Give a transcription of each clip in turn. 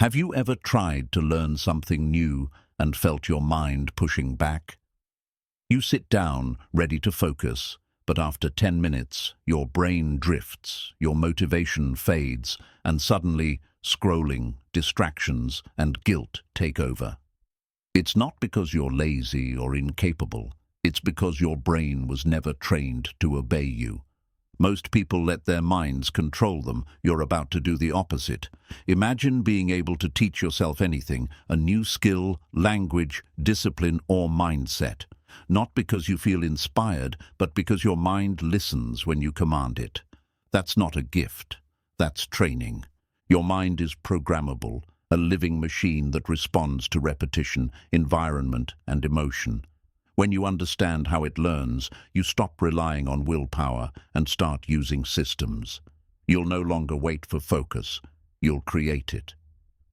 Have you ever tried to learn something new and felt your mind pushing back? You sit down, ready to focus, but after 10 minutes, your brain drifts, your motivation fades, and suddenly scrolling, distractions, and guilt take over. It's not because you're lazy or incapable. It's because your brain was never trained to obey you. Most people let their minds control them. You're about to do the opposite. Imagine being able to teach yourself anything, a new skill, language, discipline, or mindset. Not because you feel inspired, but because your mind listens when you command it. That's not a gift. That's training. Your mind is programmable, a living machine that responds to repetition, environment, and emotion. When you understand how it learns, you stop relying on willpower and start using systems. You'll no longer wait for focus. You'll create it.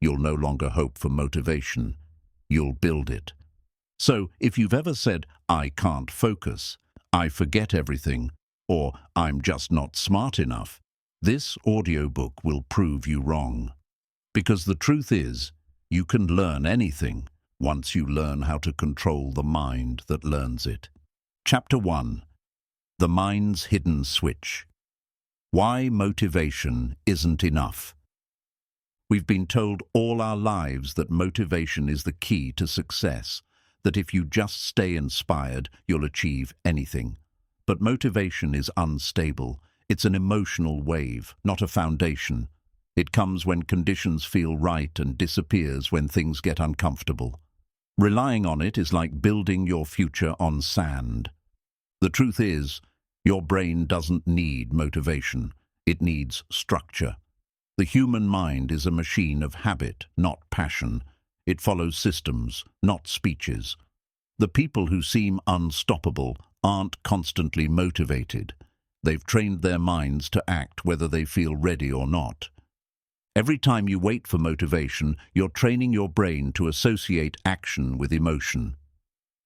You'll no longer hope for motivation. You'll build it. So, if you've ever said, "I can't focus," "I forget everything," or "I'm just not smart enough," this audiobook will prove you wrong. Because the truth is, you can learn anything once you learn how to control the mind that learns it. Chapter 1. The Mind's Hidden Switch. Why motivation isn't enough. We've been told all our lives that motivation is the key to success, that if you just stay inspired, you'll achieve anything. But motivation is unstable. It's an emotional wave, not a foundation. It comes when conditions feel right and disappears when things get uncomfortable. Relying on it is like building your future on sand. The truth is, your brain doesn't need motivation. It needs structure. The human mind is a machine of habit, not passion. It follows systems, not speeches. The people who seem unstoppable aren't constantly motivated. They've trained their minds to act whether they feel ready or not. Every time you wait for motivation, you're training your brain to associate action with emotion.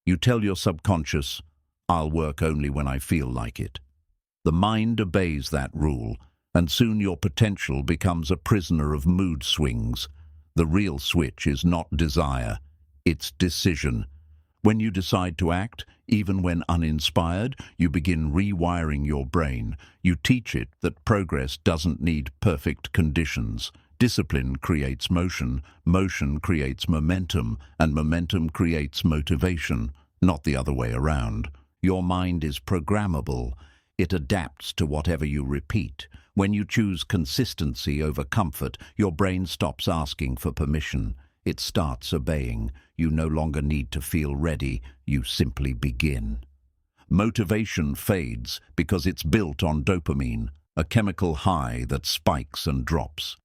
You tell your subconscious, "I'll work only when I feel like it." The mind obeys that rule, and soon your potential becomes a prisoner of mood swings. The real switch is not desire, it's decision. When you decide to act, even when uninspired, you begin rewiring your brain. You teach it that progress doesn't need perfect conditions. Discipline creates motion, motion creates momentum, and momentum creates motivation, not the other way around. Your mind is programmable. It adapts to whatever you repeat. When you choose consistency over comfort, your brain stops asking for permission. It starts obeying. You no longer need to feel ready. You simply begin. Motivation fades because it's built on dopamine, a chemical high that spikes and drops.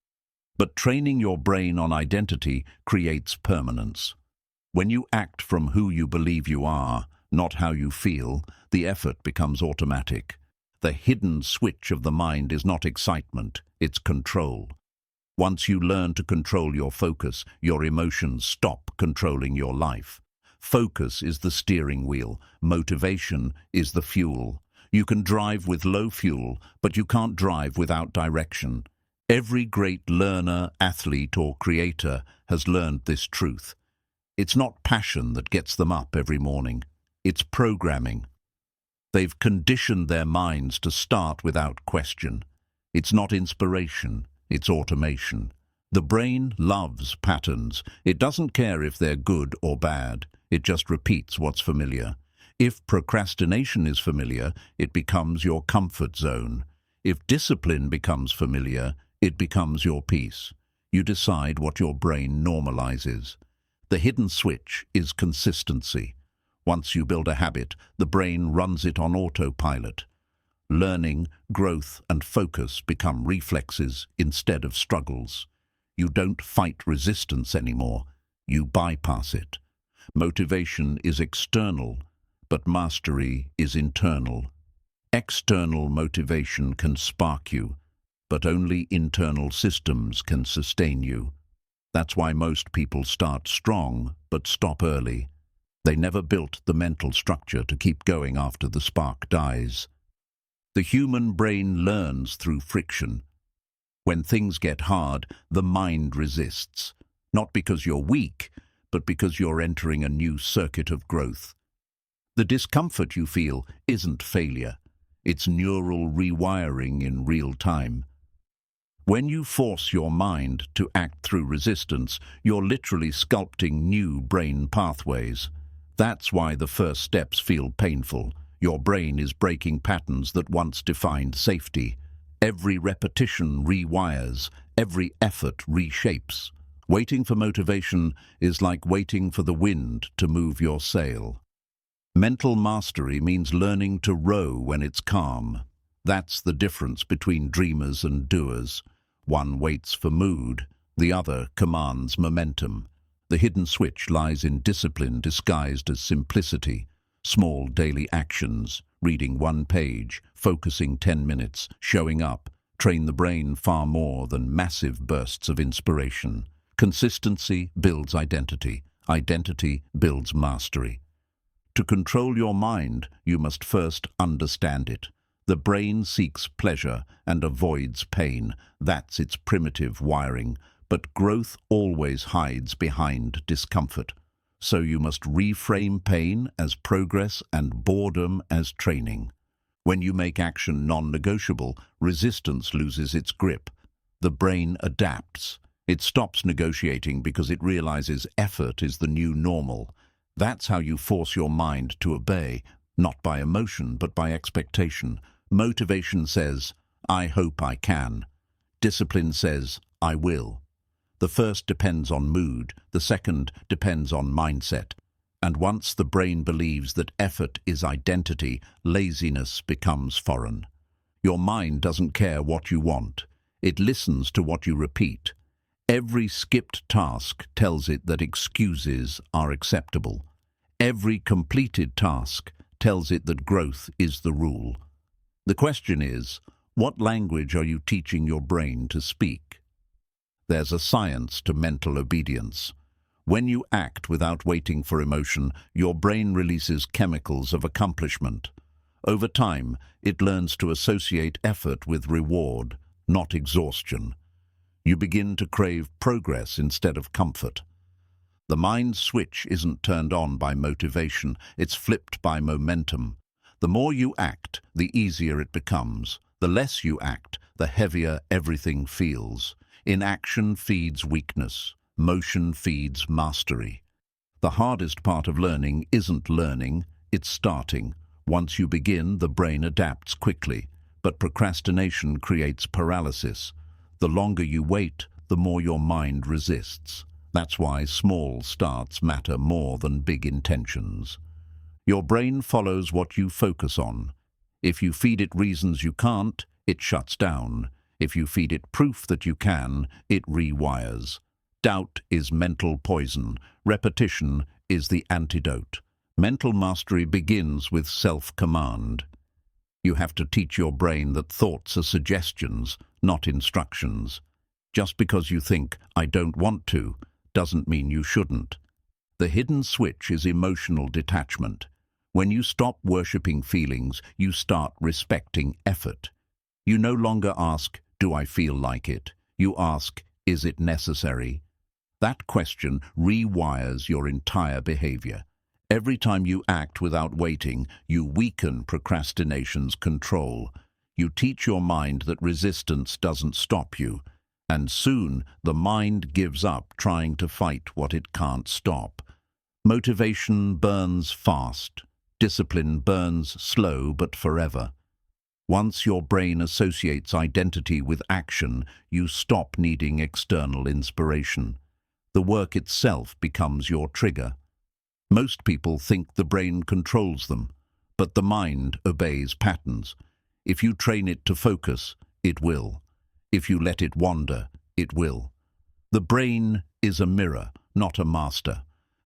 But training your brain on identity creates permanence. When you act from who you believe you are, not how you feel, the effort becomes automatic. The hidden switch of the mind is not excitement, it's control. Once you learn to control your focus, your emotions stop controlling your life. Focus is the steering wheel. Motivation is the fuel. You can drive with low fuel, but you can't drive without direction. Every great learner, athlete, or creator has learned this truth. It's not passion that gets them up every morning. It's programming. They've conditioned their minds to start without question. It's not inspiration. It's automation. The brain loves patterns. It doesn't care if they're good or bad. It just repeats what's familiar. If procrastination is familiar, it becomes your comfort zone. If discipline becomes familiar, it becomes your peace. You decide what your brain normalizes. The hidden switch is consistency. Once you build a habit, the brain runs it on autopilot. Learning, growth, and focus become reflexes instead of struggles. You don't fight resistance anymore. You bypass it. Motivation is external, but mastery is internal. External motivation can spark you, but only internal systems can sustain you. That's why most people start strong, but stop early. They never built the mental structure to keep going after the spark dies. The human brain learns through friction. When things get hard, the mind resists. not because you're weak, but because you're entering a new circuit of growth. The discomfort you feel isn't failure. It's neural rewiring in real time. When you force your mind to act through resistance, you're literally sculpting new brain pathways. That's why the first steps feel painful. Your brain is breaking patterns that once defined safety. Every repetition rewires, every effort reshapes. Waiting for motivation is like waiting for the wind to move your sail. Mental mastery means learning to row when it's calm. That's the difference between dreamers and doers. One waits for mood, the other commands momentum. The hidden switch lies in discipline disguised as simplicity. Small daily actions, reading one page, focusing 10 minutes, showing up, train the brain far more than massive bursts of inspiration. Consistency builds identity. Identity builds mastery. To control your mind, you must first understand it. The brain seeks pleasure and avoids pain. That's its primitive wiring. But growth always hides behind discomfort. So you must reframe pain as progress and boredom as training. When you make action non-negotiable, resistance loses its grip. The brain adapts. It stops negotiating because it realizes effort is the new normal. That's how you force your mind to obey, not by emotion, but by expectation. Motivation says, I hope I can. Discipline says, I will. The first depends on mood, the second depends on mindset. And once the brain believes that effort is identity, laziness becomes foreign. Your mind doesn't care what you want. It listens to what you repeat. Every skipped task tells it that excuses are acceptable. Every completed task tells it that growth is the rule. The question is, what language are you teaching your brain to speak? There's a science to mental obedience. When you act without waiting for emotion, your brain releases chemicals of accomplishment. Over time, it learns to associate effort with reward, not exhaustion. You begin to crave progress instead of comfort. The mind switch isn't turned on by motivation, it's flipped by momentum. The more you act, the easier it becomes. The less you act, the heavier everything feels. Inaction feeds weakness. Motion feeds mastery. The hardest part of learning isn't learning, it's starting. Once you begin, the brain adapts quickly. But procrastination creates paralysis. The longer you wait, the more your mind resists. That's why small starts matter more than big intentions. Your brain follows what you focus on. If you feed it reasons you can't, it shuts down. If you feed it proof that you can, it rewires. Doubt is mental poison. Repetition is the antidote. Mental mastery begins with self-command. You have to teach your brain that thoughts are suggestions, not instructions. Just because you think, I don't want to, doesn't mean you shouldn't. The hidden switch is emotional detachment. When you stop worshipping feelings, you start respecting effort. You no longer ask, do I feel like it? You ask, is it necessary? That question rewires your entire behavior. Every time you act without waiting, you weaken procrastination's control. You teach your mind that resistance doesn't stop you. And soon, the mind gives up trying to fight what it can't stop. Motivation burns fast. Discipline burns slow but forever. Once your brain associates identity with action, you stop needing external inspiration. The work itself becomes your trigger. Most people think the brain controls them, but the mind obeys patterns. If you train it to focus, it will. If you let it wander, it will. The brain is a mirror, not a master.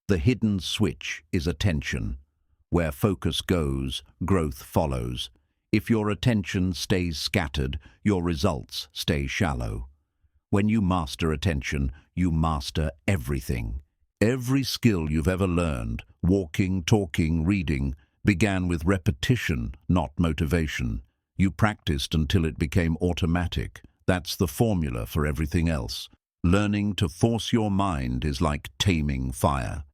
The hidden switch is attention. Where focus goes, growth follows. If your attention stays scattered, your results stay shallow. When you master attention, you master everything. Every skill you've ever learned, walking, talking, reading, began with repetition, not motivation. You practiced until it became automatic. That's the formula for everything else. Learning to force your mind is like taming fire.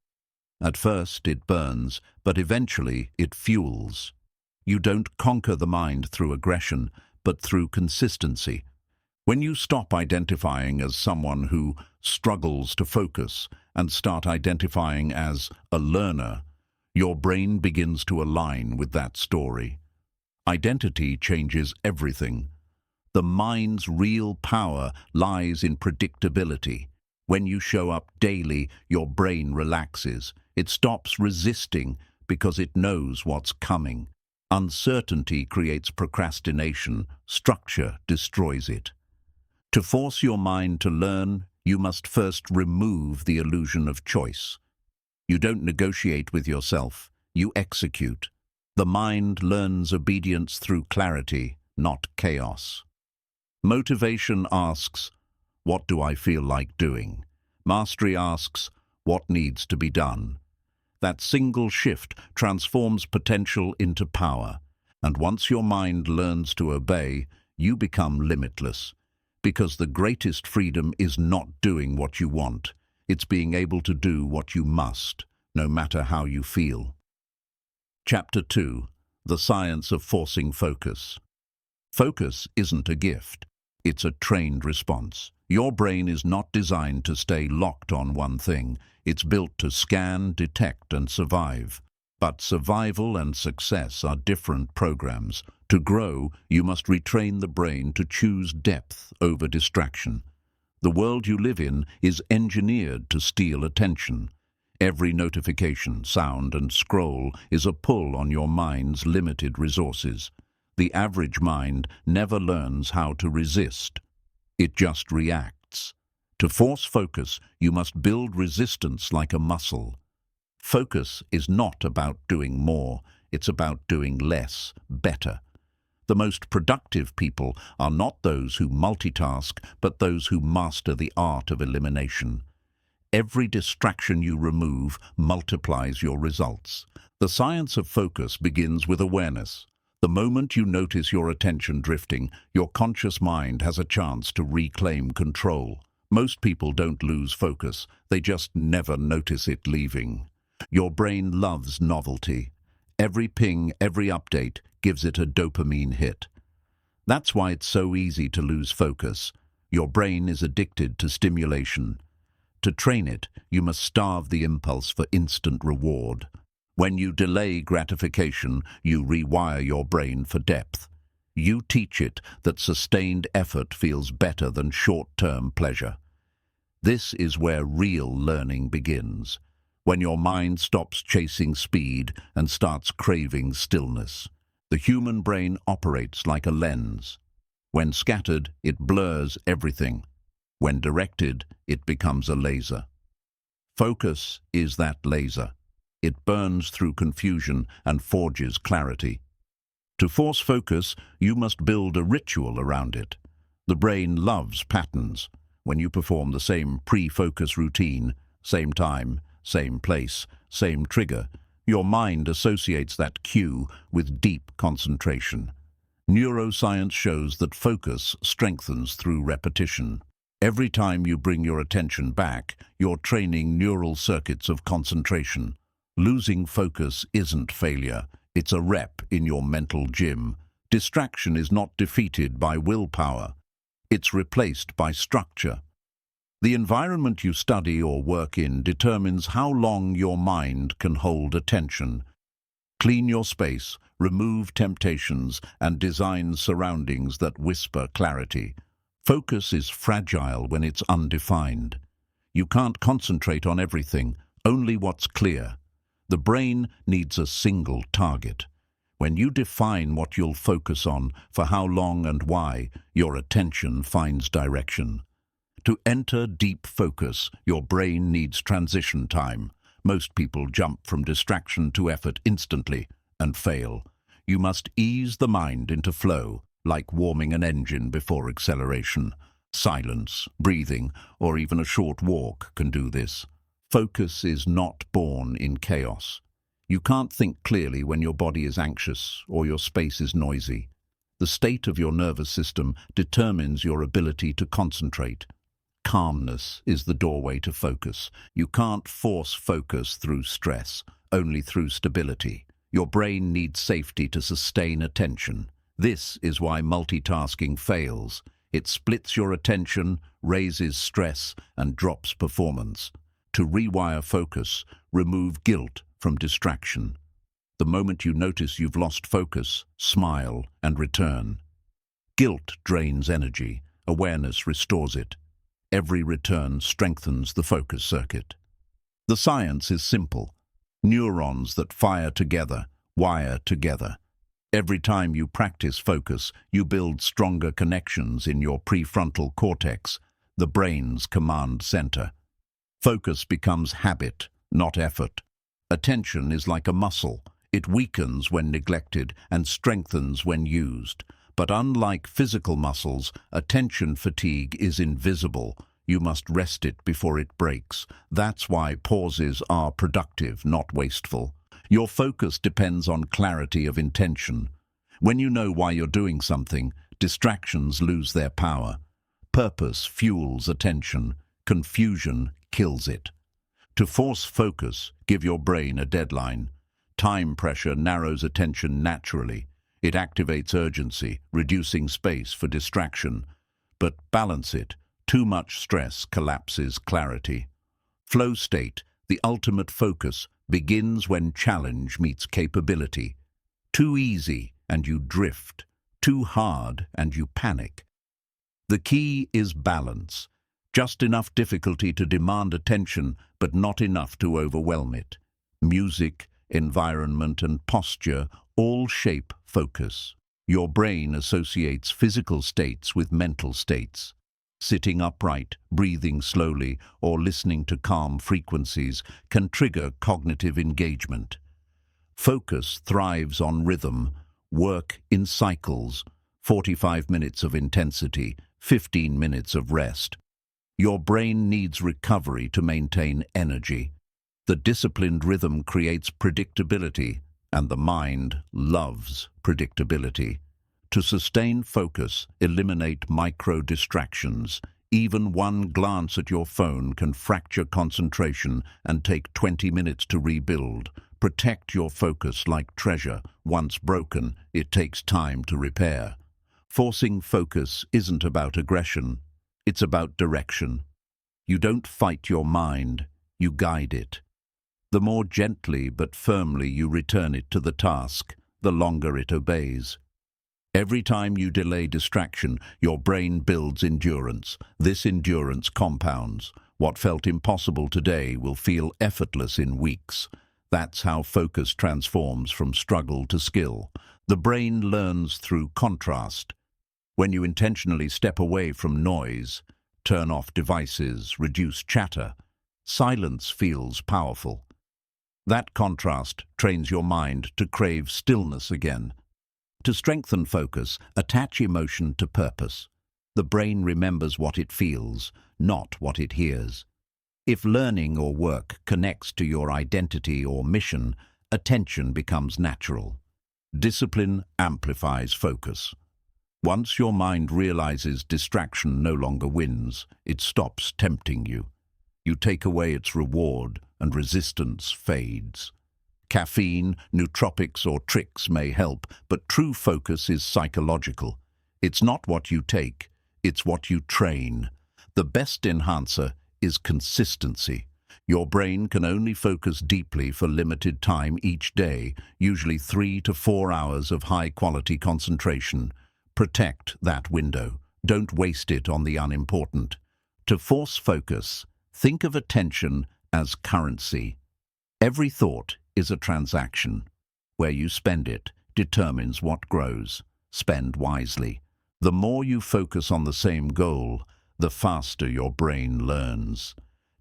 At first it burns, but eventually it fuels. You don't conquer the mind through aggression, but through consistency. When you stop identifying as someone who struggles to focus and start identifying as a learner, your brain begins to align with that story. Identity changes everything. The mind's real power lies in predictability. When you show up daily, your brain relaxes. It stops resisting because it knows what's coming. Uncertainty creates procrastination. Structure destroys it. To force your mind to learn, you must first remove the illusion of choice. You don't negotiate with yourself, you execute. The mind learns obedience through clarity, not chaos. Motivation asks, "What do I feel like doing?" Mastery asks, "What needs to be done?" That single shift transforms potential into power. And once your mind learns to obey, you become limitless. Because the greatest freedom is not doing what you want. It's being able to do what you must, no matter how you feel. Chapter 2. The Science of Forcing Focus. Focus isn't a gift. It's a trained response. Your brain is not designed to stay locked on one thing. It's built to scan, detect, and survive. But survival and success are different programs. To grow, you must retrain the brain to choose depth over distraction. The world you live in is engineered to steal attention. Every notification, sound, and scroll is a pull on your mind's limited resources. The average mind never learns how to resist. It just reacts. To force focus, you must build resistance like a muscle. Focus is not about doing more, it's about doing less, better. The most productive people are not those who multitask, but those who master the art of elimination. Every distraction you remove multiplies your results. The science of focus begins with awareness. The moment you notice your attention drifting, your conscious mind has a chance to reclaim control. Most people don't lose focus, they just never notice it leaving. Your brain loves novelty. Every ping, every update gives it a dopamine hit. That's why it's so easy to lose focus. Your brain is addicted to stimulation. To train it, you must starve the impulse for instant reward. When you delay gratification, you rewire your brain for depth. You teach it that sustained effort feels better than short-term pleasure. This is where real learning begins. When your mind stops chasing speed and starts craving stillness. The human brain operates like a lens. When scattered, it blurs everything. When directed, it becomes a laser. Focus is that laser. It burns through confusion and forges clarity. To force focus, you must build a ritual around it. The brain loves patterns. When you perform the same pre-focus routine, same time, same place, same trigger, your mind associates that cue with deep concentration. Neuroscience shows that focus strengthens through repetition. Every time you bring your attention back, you're training neural circuits of concentration. Losing focus isn't failure, it's a rep in your mental gym. Distraction is not defeated by willpower, it's replaced by structure. The environment you study or work in determines how long your mind can hold attention. Clean your space, remove temptations, and design surroundings that whisper clarity. Focus is fragile when it's undefined. You can't concentrate on everything, only what's clear. The brain needs a single target. When you define what you'll focus on, for how long and why, your attention finds direction. To enter deep focus, your brain needs transition time. Most people jump from distraction to effort instantly and fail. You must ease the mind into flow, like warming an engine before acceleration. Silence, breathing, or even a short walk can do this. Focus is not born in chaos. You can't think clearly when your body is anxious or your space is noisy. The state of your nervous system determines your ability to concentrate. Calmness is the doorway to focus. You can't force focus through stress, only through stability. Your brain needs safety to sustain attention. This is why multitasking fails. It splits your attention, raises stress, and drops performance. To rewire focus, remove guilt from distraction. The moment you notice you've lost focus, smile and return. Guilt drains energy. Awareness restores it. Every return strengthens the focus circuit. The science is simple. Neurons that fire together, wire together. Every time you practice focus, you build stronger connections in your prefrontal cortex, the brain's command center. Focus becomes habit, not effort. Attention is like a muscle. It weakens when neglected and strengthens when used. But unlike physical muscles, attention fatigue is invisible. You must rest it before it breaks. That's why pauses are productive, not wasteful. Your focus depends on clarity of intention. When you know why you're doing something, distractions lose their power. Purpose fuels attention. Confusion kills it. To force focus, give your brain a deadline. Time pressure narrows attention naturally. It activates urgency, reducing space for distraction. But balance it. Too much stress collapses clarity. Flow state, the ultimate focus, begins when challenge meets capability. Too easy and you drift. Too hard and you panic. The key is balance. Just enough difficulty to demand attention, but not enough to overwhelm it. Music, environment, and posture all shape focus. Your brain associates physical states with mental states. Sitting upright, breathing slowly, or listening to calm frequencies can trigger cognitive engagement. Focus thrives on rhythm, work in cycles, 45 minutes of intensity, 15 minutes of rest. Your brain needs recovery to maintain energy. The disciplined rhythm creates predictability, and the mind loves predictability. To sustain focus, eliminate micro-distractions. Even one glance at your phone can fracture concentration and take 20 minutes to rebuild. Protect your focus like treasure. Once broken, it takes time to repair. Forcing focus isn't about aggression. It's about direction. You don't fight your mind, you guide it. The more gently but firmly you return it to the task, the longer it obeys. Every time you delay distraction, your brain builds endurance. This endurance compounds. What felt impossible today will feel effortless in weeks. That's how focus transforms from struggle to skill. The brain learns through contrast. When you intentionally step away from noise, turn off devices, reduce chatter, silence feels powerful. That contrast trains your mind to crave stillness again. To strengthen focus, attach emotion to purpose. The brain remembers what it feels, not what it hears. If learning or work connects to your identity or mission, attention becomes natural. Discipline amplifies focus. Once your mind realizes distraction no longer wins, it stops tempting you. You take away its reward, and resistance fades. Caffeine, nootropics, or tricks may help, but true focus is psychological. It's not what you take, it's what you train. The best enhancer is consistency. Your brain can only focus deeply for limited time each day, usually 3 to 4 hours of high-quality concentration. Protect that window. Don't waste it on the unimportant. To force focus, think of attention as currency. Every thought is a transaction. Where you spend it determines what grows. Spend wisely. The more you focus on the same goal, the faster your brain learns.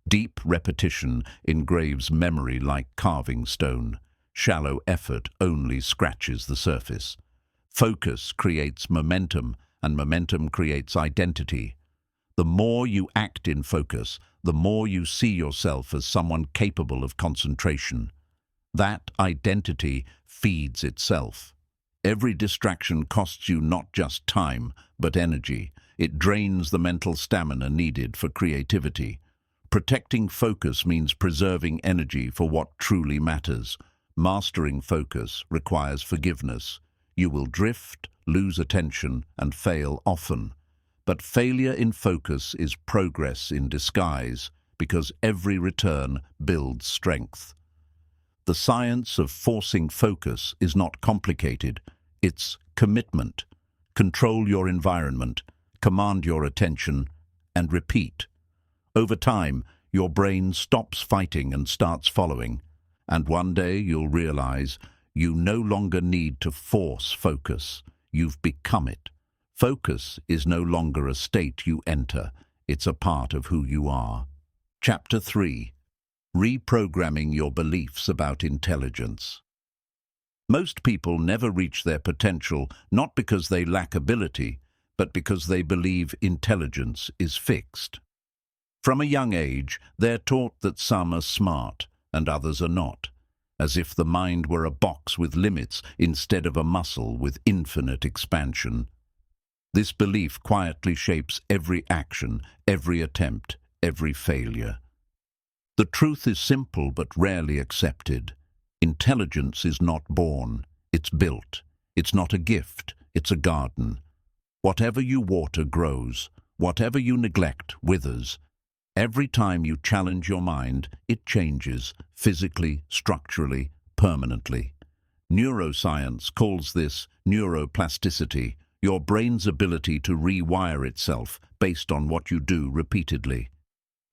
Deep repetition engraves memory like carving stone. Shallow effort only scratches the surface. Focus creates momentum, and momentum creates identity. The more you act in focus, the more you see yourself as someone capable of concentration. That identity feeds itself. Every distraction costs you not just time, but energy. It drains the mental stamina needed for creativity. Protecting focus means preserving energy for what truly matters. Mastering focus requires forgiveness. You will drift, lose attention, and fail often. But failure in focus is progress in disguise, because every return builds strength. The science of forcing focus is not complicated. It's commitment. Control your environment, command your attention, and repeat. Over time, your brain stops fighting and starts following. And one day you'll realize you no longer need to force focus. You've become it. Focus is no longer a state you enter. It's a part of who you are. Chapter 3. Reprogramming your beliefs about intelligence. Most people never reach their potential not because they lack ability, but because they believe intelligence is fixed. From a young age, they're taught that some are smart and others are not, as if the mind were a box with limits instead of a muscle with infinite expansion. This belief quietly shapes every action, every attempt, every failure. The truth is simple but rarely accepted. Intelligence is not born, it's built. It's not a gift, it's a garden. Whatever you water grows, whatever you neglect withers. Every time you challenge your mind, it changes, physically, structurally, permanently. Neuroscience calls this neuroplasticity, your brain's ability to rewire itself based on what you do repeatedly.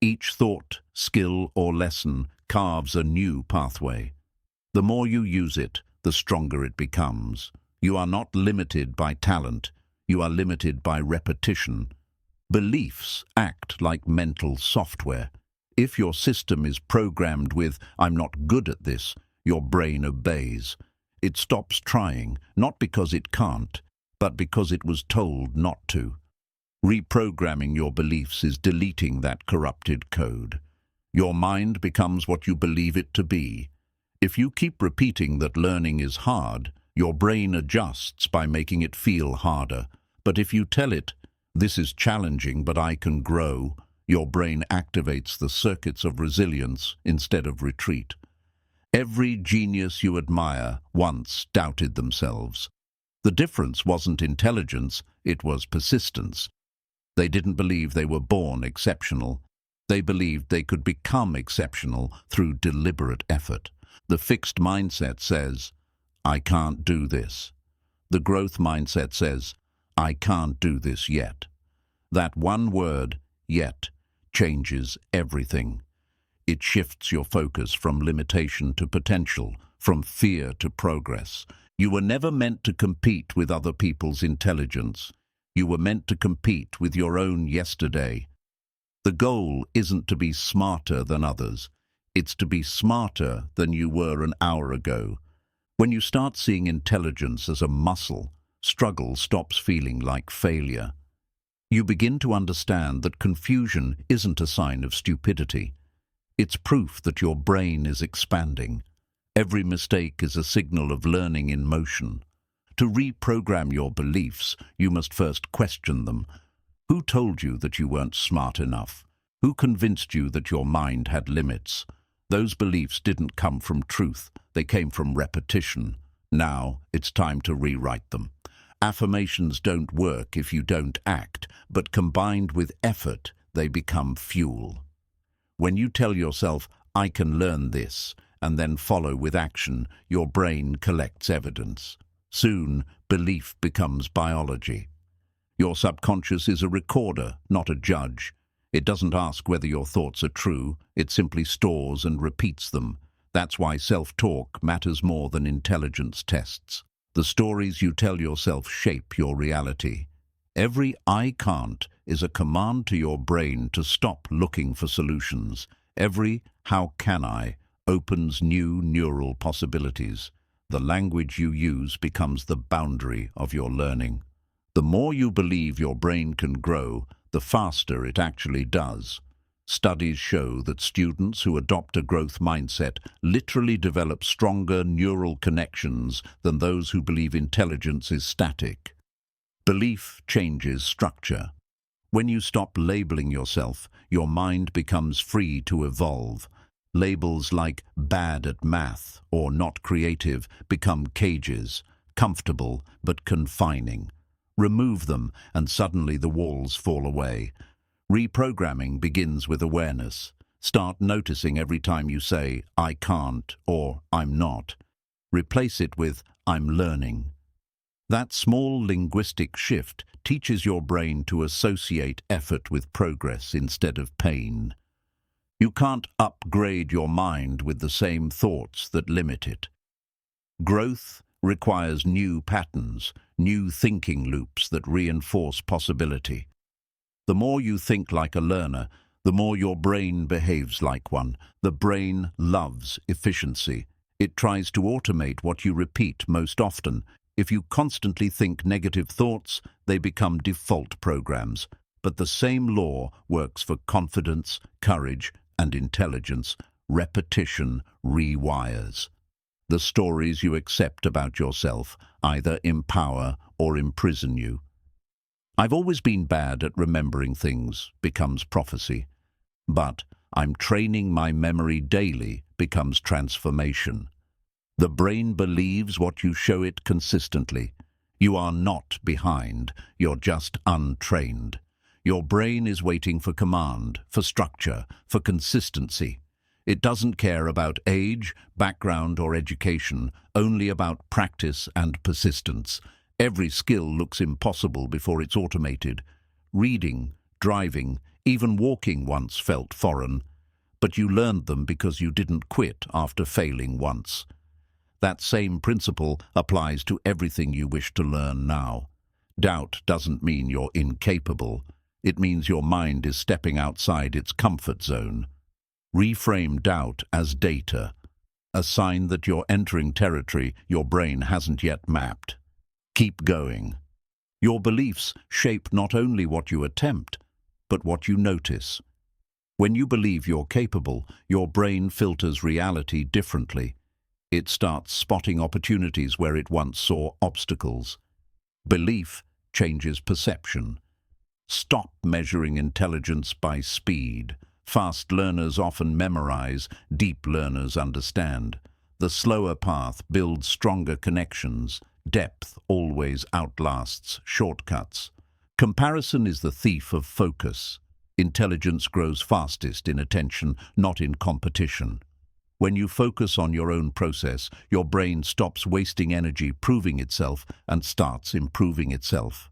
Each thought, skill, or lesson carves a new pathway. The more you use it, the stronger it becomes. You are not limited by talent, you are limited by repetition. Beliefs act like mental software. If your system is programmed with, "I'm not good at this," your brain obeys. It stops trying, not because it can't, but because it was told not to. Reprogramming your beliefs is deleting that corrupted code. Your mind becomes what you believe it to be. If you keep repeating that learning is hard, your brain adjusts by making it feel harder. But if you tell it, "This is challenging, but I can grow," your brain activates the circuits of resilience instead of retreat. Every genius you admire once doubted themselves. The difference wasn't intelligence, it was persistence. They didn't believe they were born exceptional. They believed they could become exceptional through deliberate effort. The fixed mindset says, "I can't do this." The growth mindset says, "I can't do this yet." That one word, "yet," changes everything. It shifts your focus from limitation to potential, from fear to progress. You were never meant to compete with other people's intelligence. You were meant to compete with your own yesterday. The goal isn't to be smarter than others. It's to be smarter than you were an hour ago. When you start seeing intelligence as a muscle, struggle stops feeling like failure. You begin to understand that confusion isn't a sign of stupidity. It's proof that your brain is expanding. Every mistake is a signal of learning in motion. To reprogram your beliefs, you must first question them. Who told you that you weren't smart enough? Who convinced you that your mind had limits? Those beliefs didn't come from truth, they came from repetition. Now it's time to rewrite them. Affirmations don't work if you don't act, but combined with effort, they become fuel. When you tell yourself, "I can learn this," and then follow with action, your brain collects evidence. Soon, belief becomes biology. Your subconscious is a recorder, not a judge. It doesn't ask whether your thoughts are true, it simply stores and repeats them. That's why self-talk matters more than intelligence tests. The stories you tell yourself shape your reality. Every "I can't" is a command to your brain to stop looking for solutions. Every "how can I" opens new neural possibilities. The language you use becomes the boundary of your learning. The more you believe your brain can grow, the faster it actually does. Studies show that students who adopt a growth mindset literally develop stronger neural connections than those who believe intelligence is static. Belief changes structure. When you stop labeling yourself, your mind becomes free to evolve. Labels like bad at math or not creative become cages, comfortable but confining. Remove them and suddenly the walls fall away. Reprogramming begins with awareness. Start noticing every time you say, I can't or I'm not. Replace it with, I'm learning. That small linguistic shift teaches your brain to associate effort with progress instead of pain. You can't upgrade your mind with the same thoughts that limit it. Growth requires new patterns, new thinking loops that reinforce possibility. The more you think like a learner, the more your brain behaves like one. The brain loves efficiency. It tries to automate what you repeat most often. If you constantly think negative thoughts, they become default programs. But the same law works for confidence, courage, and intelligence. Repetition rewires. The stories you accept about yourself either empower or imprison you. I've always been bad at remembering things becomes prophecy. But I'm training my memory daily becomes transformation. The brain believes what you show it consistently. You are not behind, you're just untrained. Your brain is waiting for command, for structure, for consistency. It doesn't care about age, background, or education, only about practice and persistence. Every skill looks impossible before it's automated. Reading, driving, even walking once felt foreign, but you learned them because you didn't quit after failing once. That same principle applies to everything you wish to learn now. Doubt doesn't mean you're incapable. It means your mind is stepping outside its comfort zone. Reframe doubt as data, a sign that you're entering territory your brain hasn't yet mapped. Keep going. Your beliefs shape not only what you attempt, but what you notice. When you believe you're capable, your brain filters reality differently. It starts spotting opportunities where it once saw obstacles. Belief changes perception. Stop measuring intelligence by speed. Fast learners often memorize, deep learners understand. The slower path builds stronger connections. Depth always outlasts shortcuts. Comparison is the thief of focus. Intelligence grows fastest in attention, not in competition. When you focus on your own process, your brain stops wasting energy proving itself and starts improving itself.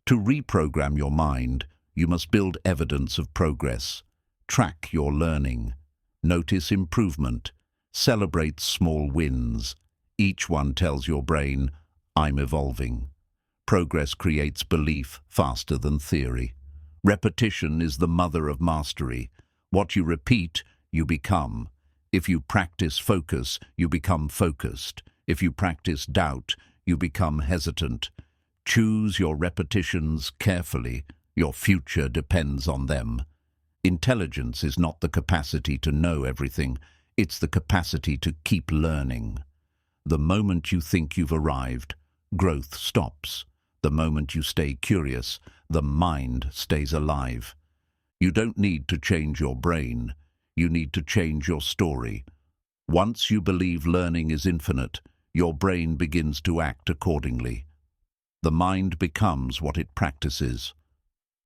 To reprogram your mind, you must build evidence of progress. Track your learning. Notice improvement. Celebrate small wins. Each one tells your brain, I'm evolving. Progress creates belief faster than theory. Repetition is the mother of mastery. What you repeat, you become. If you practice focus, you become focused. If you practice doubt, you become hesitant. Choose your repetitions carefully. Your future depends on them. Intelligence is not the capacity to know everything. It's the capacity to keep learning. The moment you think you've arrived, growth stops. The moment you stay curious, the mind stays alive. You don't need to change your brain. You need to change your story. Once you believe learning is infinite, your brain begins to act accordingly. The mind becomes what it practices.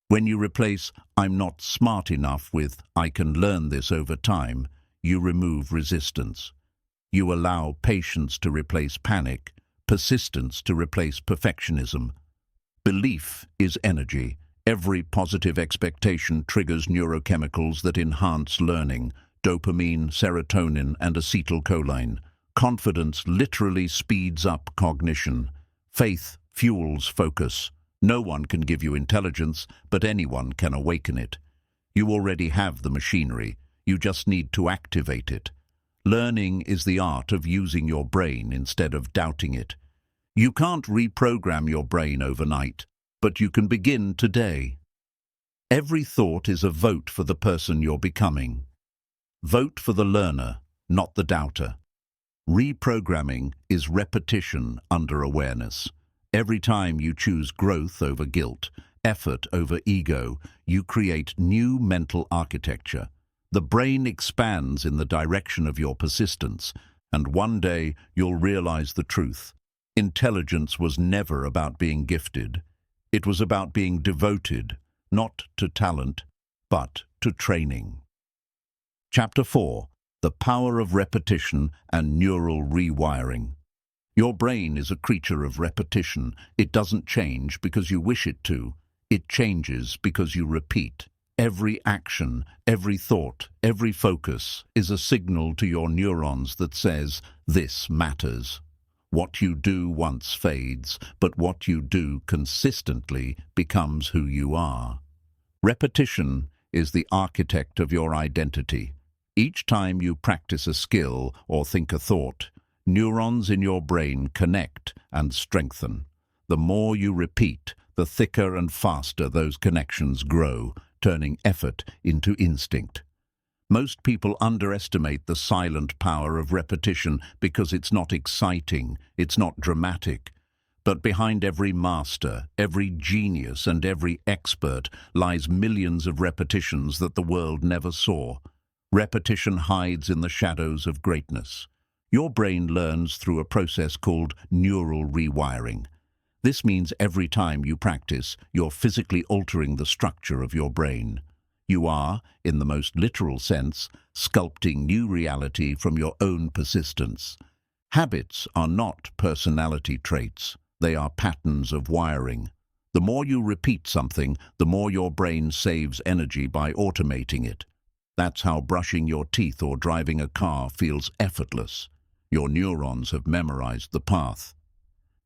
When you replace I'm not smart enough with I can learn this over time, you remove resistance. You allow patience to replace panic, persistence to replace perfectionism. Belief is energy. Every positive expectation triggers neurochemicals that enhance learning, dopamine, serotonin, and acetylcholine. Confidence literally speeds up cognition. Faith fuels focus. No one can give you intelligence, but anyone can awaken it. You already have the machinery. You just need to activate it. Learning is the art of using your brain instead of doubting it. You can't reprogram your brain overnight, but you can begin today. Every thought is a vote for the person you're becoming. Vote for the learner, not the doubter. Reprogramming is repetition under awareness. Every time you choose growth over guilt, effort over ego, you create new mental architecture. The brain expands in the direction of your persistence, and one day you'll realize the truth. Intelligence was never about being gifted. It was about being devoted, not to talent, but to training. Chapter 4. The Power of Repetition and Neural Rewiring. Your brain is a creature of repetition. It doesn't change because you wish it to. It changes because you repeat. Every action, every thought, every focus is a signal to your neurons that says, "This matters." What you do once fades, but what you do consistently becomes who you are. Repetition is the architect of your identity. Each time you practice a skill or think a thought, neurons in your brain connect and strengthen. The more you repeat, the thicker and faster those connections grow, turning effort into instinct. Most people underestimate the silent power of repetition because it's not exciting, it's not dramatic. But behind every master, every genius, and every expert lies millions of repetitions that the world never saw. Repetition hides in the shadows of greatness. Your brain learns through a process called neural rewiring. This means every time you practice, you're physically altering the structure of your brain. You are, in the most literal sense, sculpting new reality from your own persistence. Habits are not personality traits. They are patterns of wiring. The more you repeat something, the more your brain saves energy by automating it. That's how brushing your teeth or driving a car feels effortless. Your neurons have memorized the path.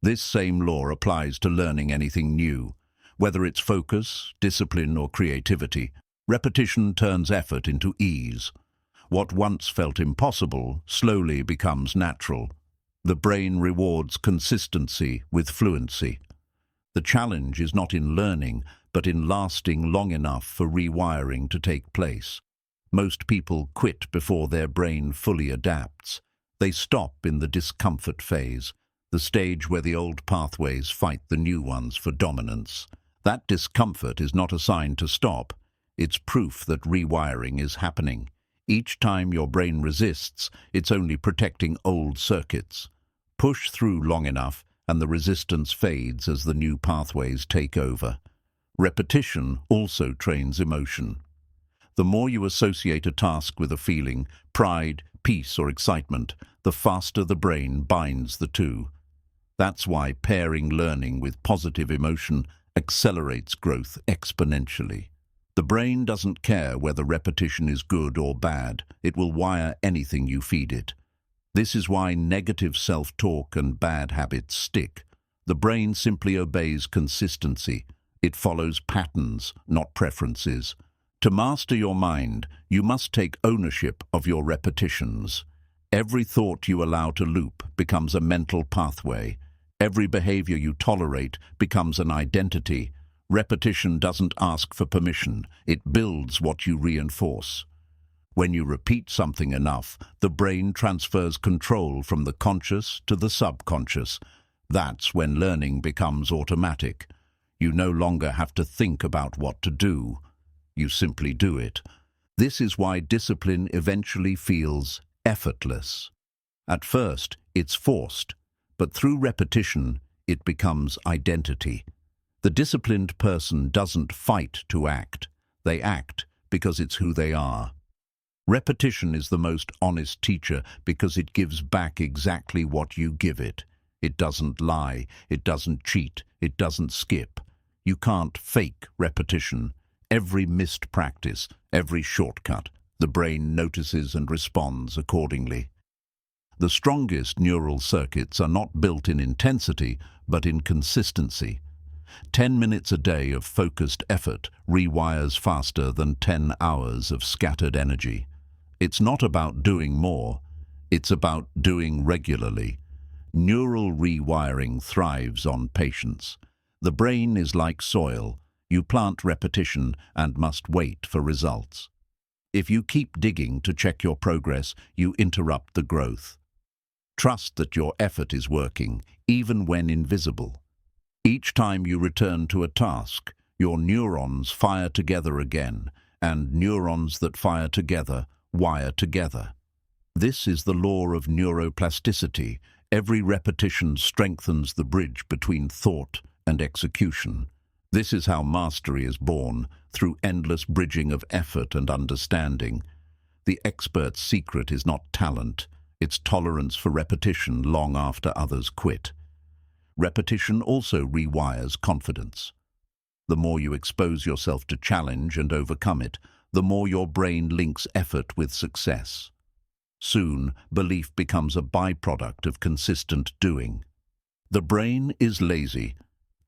This same law applies to learning anything new. Whether it's focus, discipline, or creativity, repetition turns effort into ease. What once felt impossible slowly becomes natural. The brain rewards consistency with fluency. The challenge is not in learning, but in lasting long enough for rewiring to take place. Most people quit before their brain fully adapts. They stop in the discomfort phase, the stage where the old pathways fight the new ones for dominance. That discomfort is not a sign to stop. It's proof that rewiring is happening. Each time your brain resists, it's only protecting old circuits. Push through long enough, and the resistance fades as the new pathways take over. Repetition also trains emotion. The more you associate a task with a feeling, pride, peace, or excitement, the faster the brain binds the two. That's why pairing learning with positive emotion accelerates growth exponentially. The brain doesn't care whether repetition is good or bad. It will wire anything you feed it. This is why negative self-talk and bad habits stick. The brain simply obeys consistency. It follows patterns, not preferences. To master your mind, you must take ownership of your repetitions. Every thought you allow to loop becomes a mental pathway. Every behavior you tolerate becomes an identity. Repetition doesn't ask for permission. It builds what you reinforce. When you repeat something enough, the brain transfers control from the conscious to the subconscious. That's when learning becomes automatic. You no longer have to think about what to do. You simply do it. This is why discipline eventually feels effortless. At first, it's forced, but through repetition, it becomes identity. The disciplined person doesn't fight to act. They act because it's who they are. Repetition is the most honest teacher because it gives back exactly what you give it. It doesn't lie, it doesn't cheat, it doesn't skip. You can't fake repetition. Every missed practice, every shortcut, the brain notices and responds accordingly. The strongest neural circuits are not built in intensity, but in consistency. 10 minutes a day of focused effort rewires faster than 10 hours of scattered energy. It's not about doing more, it's about doing regularly. Neural rewiring thrives on patience. The brain is like soil. You plant repetition and must wait for results. If you keep digging to check your progress, you interrupt the growth. Trust that your effort is working, even when invisible. Each time you return to a task, your neurons fire together again, and neurons that fire together wire together. This is the law of neuroplasticity. Every repetition strengthens the bridge between thought and execution. This is how mastery is born, through endless bridging of effort and understanding. The expert's secret is not talent, it's tolerance for repetition long after others quit. Repetition also rewires confidence. The more you expose yourself to challenge and overcome it, the more your brain links effort with success. Soon, belief becomes a byproduct of consistent doing. The brain is lazy,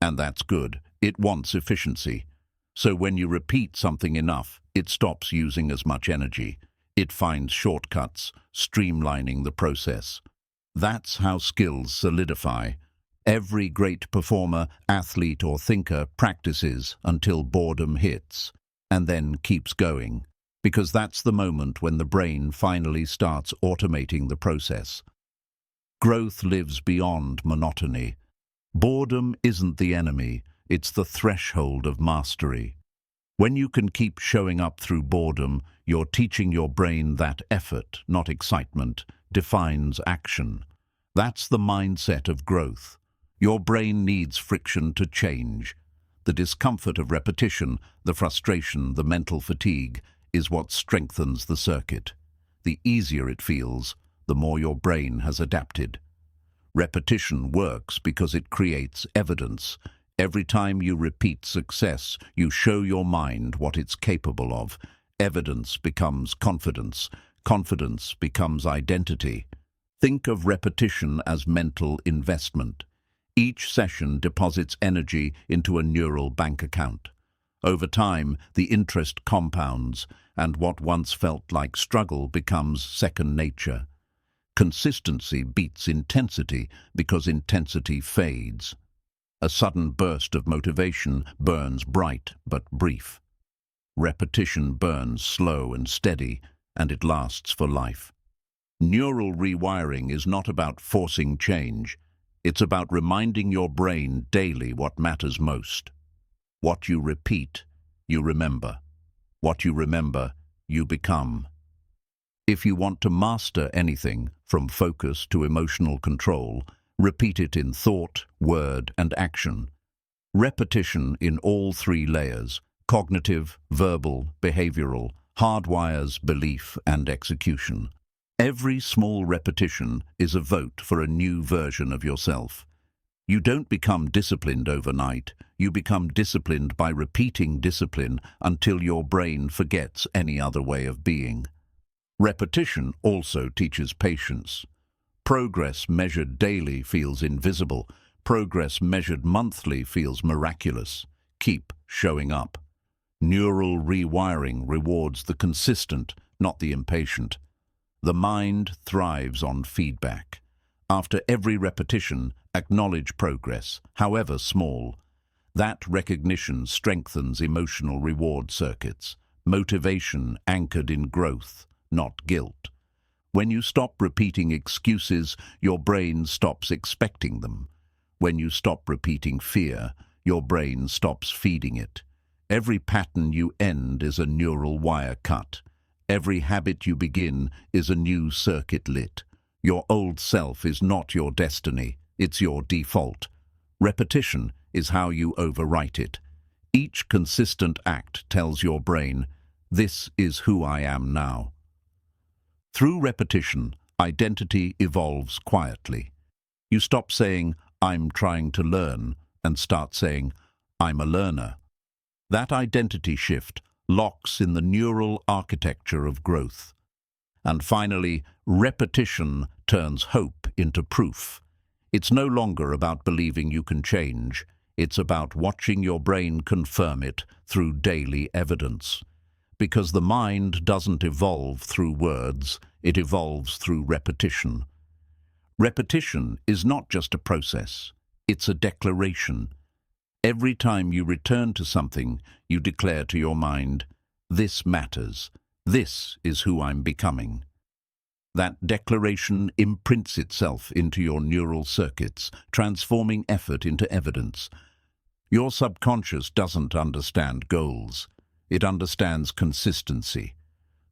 and that's good. It wants efficiency. So when you repeat something enough, it stops using as much energy. It finds shortcuts, streamlining the process. That's how skills solidify. Every great performer, athlete or thinker practices until boredom hits, and then keeps going, because that's the moment when the brain finally starts automating the process. Growth lives beyond monotony. Boredom isn't the enemy, it's the threshold of mastery. When you can keep showing up through boredom, you're teaching your brain that effort, not excitement, defines action. That's the mindset of growth. Your brain needs friction to change. The discomfort of repetition, the frustration, the mental fatigue, is what strengthens the circuit. The easier it feels, the more your brain has adapted. Repetition works because it creates evidence. Every time you repeat success, you show your mind what it's capable of. Evidence becomes confidence. Confidence becomes identity. Think of repetition as mental investment. Each session deposits energy into a neural bank account. Over time, the interest compounds, and what once felt like struggle becomes second nature. Consistency beats intensity because intensity fades. A sudden burst of motivation burns bright but brief. Repetition burns slow and steady, and it lasts for life. Neural rewiring is not about forcing change. It's about reminding your brain daily what matters most. What you repeat, you remember. What you remember, you become. If you want to master anything, from focus to emotional control, repeat it in thought, word, and action. Repetition in all three layers, cognitive, verbal, behavioral, hardwires belief and execution. Every small repetition is a vote for a new version of yourself. You don't become disciplined overnight. You become disciplined by repeating discipline until your brain forgets any other way of being. Repetition also teaches patience. Progress measured daily feels invisible. Progress measured monthly feels miraculous. Keep showing up. Neural rewiring rewards the consistent, not the impatient. The mind thrives on feedback. After every repetition, acknowledge progress, however small. That recognition strengthens emotional reward circuits, motivation anchored in growth, not guilt. When you stop repeating excuses, your brain stops expecting them. When you stop repeating fear, your brain stops feeding it. Every pattern you end is a neural wire cut. Every habit you begin is a new circuit lit. Your old self is not your destiny, it's your default. Repetition is how you overwrite it. Each consistent act tells your brain, this is who I am now. Through repetition, identity evolves quietly. You stop saying, I'm trying to learn, and start saying, I'm a learner. That identity shift locks in the neural architecture of growth. And finally, repetition turns hope into proof. It's no longer about believing you can change. It's about watching your brain confirm it through daily evidence. Because the mind doesn't evolve through words, it evolves through repetition. Repetition is not just a process, it's a declaration. Every time you return to something, you declare to your mind, this matters, this is who I'm becoming. That declaration imprints itself into your neural circuits, transforming effort into evidence. Your subconscious doesn't understand goals. It understands consistency.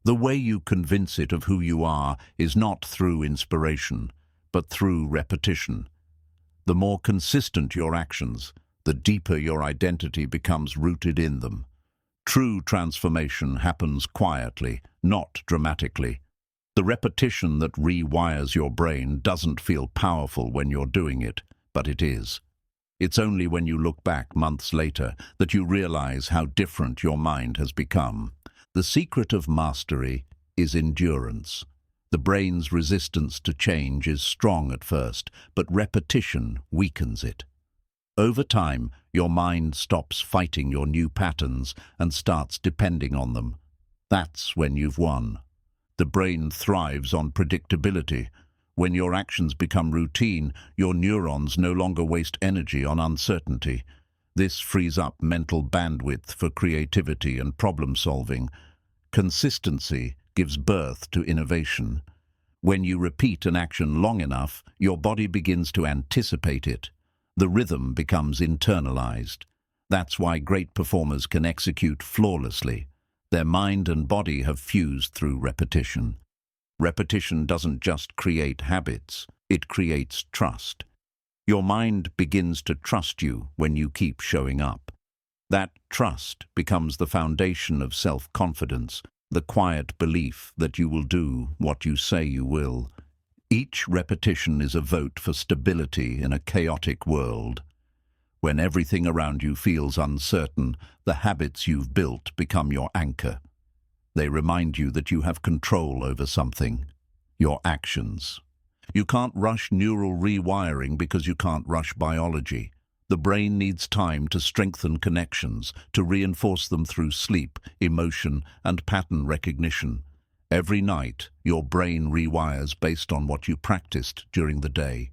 The way you convince it of who you are is not through inspiration, but through repetition. The more consistent your actions, the deeper your identity becomes rooted in them. True transformation happens quietly, not dramatically. The repetition that rewires your brain doesn't feel powerful when you're doing it, but it is. It's only when you look back months later that you realize how different your mind has become. The secret of mastery is endurance. The brain's resistance to change is strong at first, but repetition weakens it. Over time, your mind stops fighting your new patterns and starts depending on them. That's when you've won. The brain thrives on predictability. When your actions become routine, your neurons no longer waste energy on uncertainty. This frees up mental bandwidth for creativity and problem-solving. Consistency gives birth to innovation. When you repeat an action long enough, your body begins to anticipate it. The rhythm becomes internalized. That's why great performers can execute flawlessly. Their mind and body have fused through repetition. Repetition doesn't just create habits, it creates trust. Your mind begins to trust you when you keep showing up. That trust becomes the foundation of self-confidence, the quiet belief that you will do what you say you will. Each repetition is a vote for stability in a chaotic world. When everything around you feels uncertain, the habits you've built become your anchor. They remind you that you have control over something, your actions. You can't rush neural rewiring because you can't rush biology. The brain needs time to strengthen connections, to reinforce them through sleep, emotion, and pattern recognition. Every night, your brain rewires based on what you practiced during the day.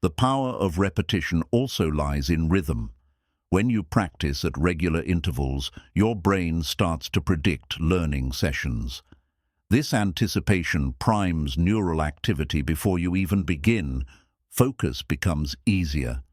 The power of repetition also lies in rhythm. When you practice at regular intervals, your brain starts to predict learning sessions. This anticipation primes neural activity before you even begin. Focus becomes easier.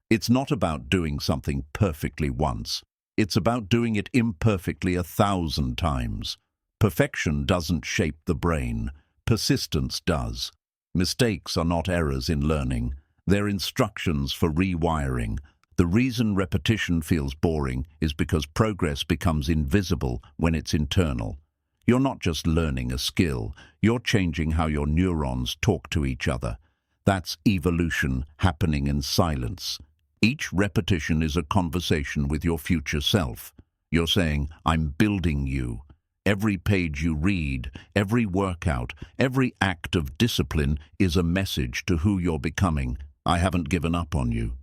It's not about doing something perfectly once. It's about doing it imperfectly 1,000 times. Perfection doesn't shape the brain. Persistence does. Mistakes are not errors in learning. They're instructions for rewiring. The reason repetition feels boring is because progress becomes invisible when it's internal. You're not just learning a skill, you're changing how your neurons talk to each other. That's evolution happening in silence. Each repetition is a conversation with your future self. You're saying, I'm building you. Every page you read, every workout, every act of discipline is a message to who you're becoming. I haven't given up on you.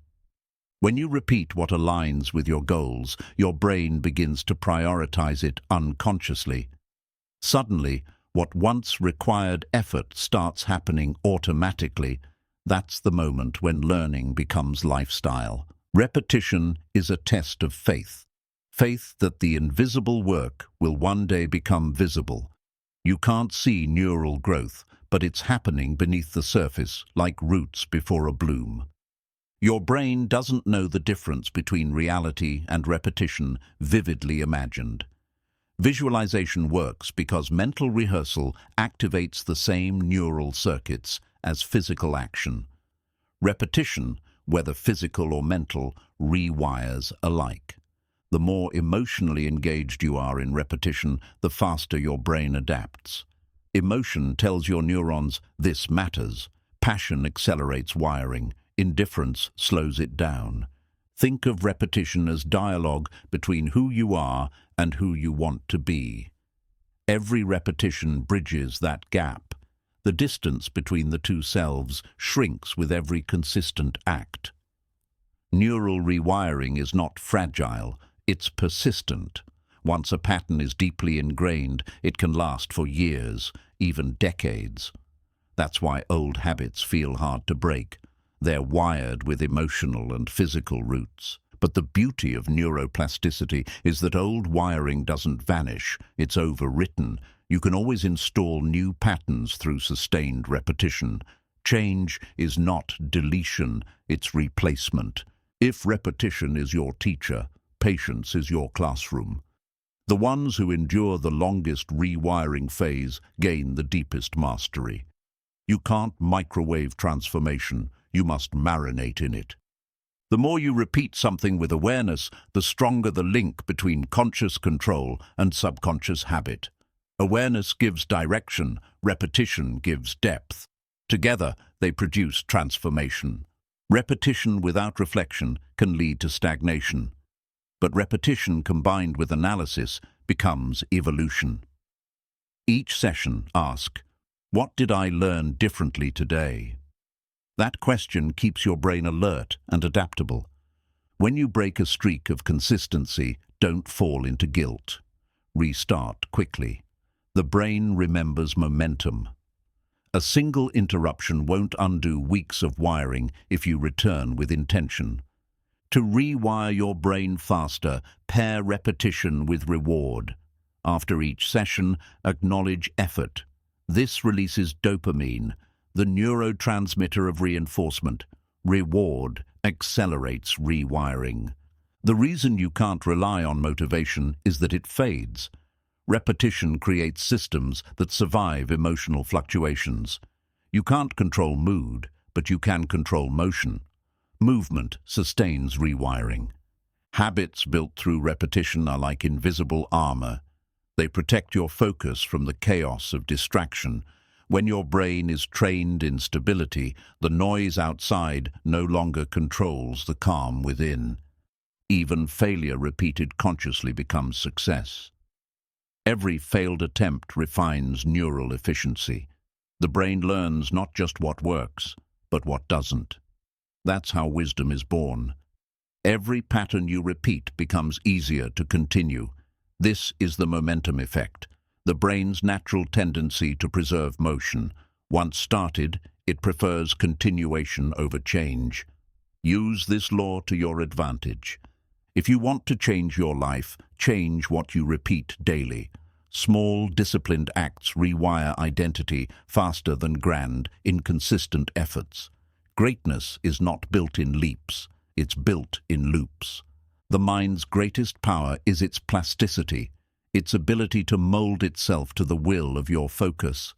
When you repeat what aligns with your goals, your brain begins to prioritize it unconsciously. Suddenly, what once required effort starts happening automatically. That's the moment when learning becomes lifestyle. Repetition is a test of faith. Faith that the invisible work will one day become visible. You can't see neural growth, but it's happening beneath the surface like roots before a bloom. Your brain doesn't know the difference between reality and repetition vividly imagined. Visualization works because mental rehearsal activates the same neural circuits as physical action. Repetition, whether physical or mental, rewires alike. The more emotionally engaged you are in repetition, the faster your brain adapts. Emotion tells your neurons, this matters. Passion accelerates wiring. Indifference slows it down. Think of repetition as dialogue between who you are and who you want to be. Every repetition bridges that gap. The distance between the two selves shrinks with every consistent act. Neural rewiring is not fragile, it's persistent. Once a pattern is deeply ingrained, it can last for years, even decades. That's why old habits feel hard to break. They're wired with emotional and physical roots. But the beauty of neuroplasticity is that old wiring doesn't vanish, it's overwritten. You can always install new patterns through sustained repetition. Change is not deletion, it's replacement. If repetition is your teacher, patience is your classroom. The ones who endure the longest rewiring phase gain the deepest mastery. You can't microwave transformation, you must marinate in it. The more you repeat something with awareness, the stronger the link between conscious control and subconscious habit. Awareness gives direction, repetition gives depth. Together, they produce transformation. Repetition without reflection can lead to stagnation, but repetition combined with analysis becomes evolution. Each session, ask, "What did I learn differently today?" That question keeps your brain alert and adaptable. When you break a streak of consistency, don't fall into guilt. Restart quickly. The brain remembers momentum. A single interruption won't undo weeks of wiring if you return with intention. To rewire your brain faster, pair repetition with reward. After each session, acknowledge effort. This releases dopamine, the neurotransmitter of reinforcement. Reward accelerates rewiring. The reason you can't rely on motivation is that it fades. Repetition creates systems that survive emotional fluctuations. You can't control mood, but you can control motion. Movement sustains rewiring. Habits built through repetition are like invisible armor. They protect your focus from the chaos of distraction. When your brain is trained in stability, the noise outside no longer controls the calm within. Even failure repeated consciously becomes success. Every failed attempt refines neural efficiency. The brain learns not just what works, but what doesn't. That's how wisdom is born. Every pattern you repeat becomes easier to continue. This is the momentum effect, the brain's natural tendency to preserve motion. Once started, it prefers continuation over change. Use this law to your advantage. If you want to change your life, change what you repeat daily. Small, disciplined acts rewire identity faster than grand, inconsistent efforts. Greatness is not built in leaps, it's built in loops. The mind's greatest power is its plasticity, its ability to mold itself to the will of your focus.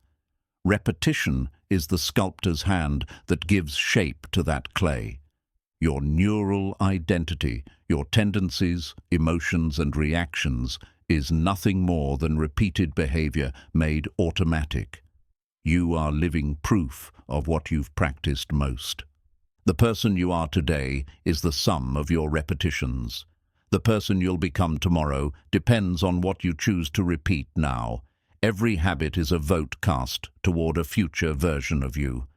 Repetition is the sculptor's hand that gives shape to that clay. Your neural identity, your tendencies, emotions, and reactions is nothing more than repeated behavior made automatic. You are living proof of what you've practiced most. The person you are today is the sum of your repetitions. The person you'll become tomorrow depends on what you choose to repeat now. Every habit is a vote cast toward a future version of you.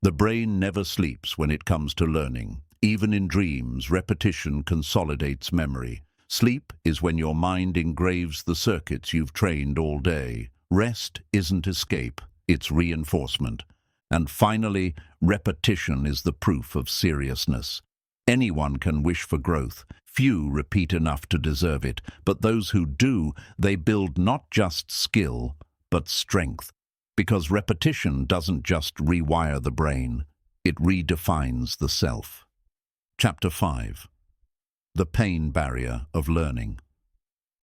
The brain never sleeps when it comes to learning. Even in dreams, repetition consolidates memory. Sleep is when your mind engraves the circuits you've trained all day. Rest isn't escape, it's reinforcement. And finally, repetition is the proof of seriousness. Anyone can wish for growth. Few repeat enough to deserve it, but those who do, they build not just skill, but strength. Because repetition doesn't just rewire the brain, it redefines the self. Chapter 5. The Pain Barrier of Learning.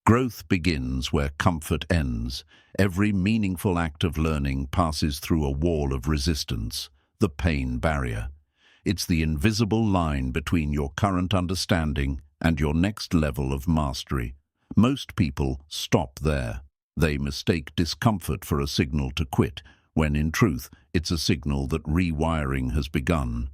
Growth begins where comfort ends. Every meaningful act of learning passes through a wall of resistance, the pain barrier. It's the invisible line between your current understanding and your next level of mastery. Most people stop there. They mistake discomfort for a signal to quit, when in truth it's a signal that rewiring has begun.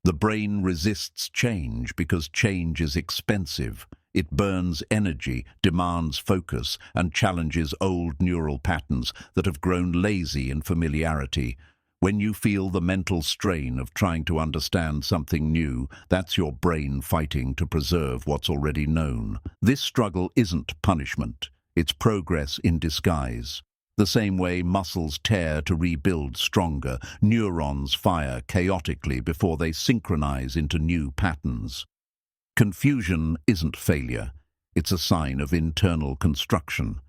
The brain resists change because change is expensive. It burns energy, demands focus, and challenges old neural patterns that have grown lazy in familiarity. When you feel the mental strain of trying to understand something new, that's your brain fighting to preserve what's already known. This struggle isn't punishment. It's progress in disguise. The same way muscles tear to rebuild stronger, neurons fire chaotically before they synchronize into new patterns. Confusion isn't failure. It's a sign of internal construction.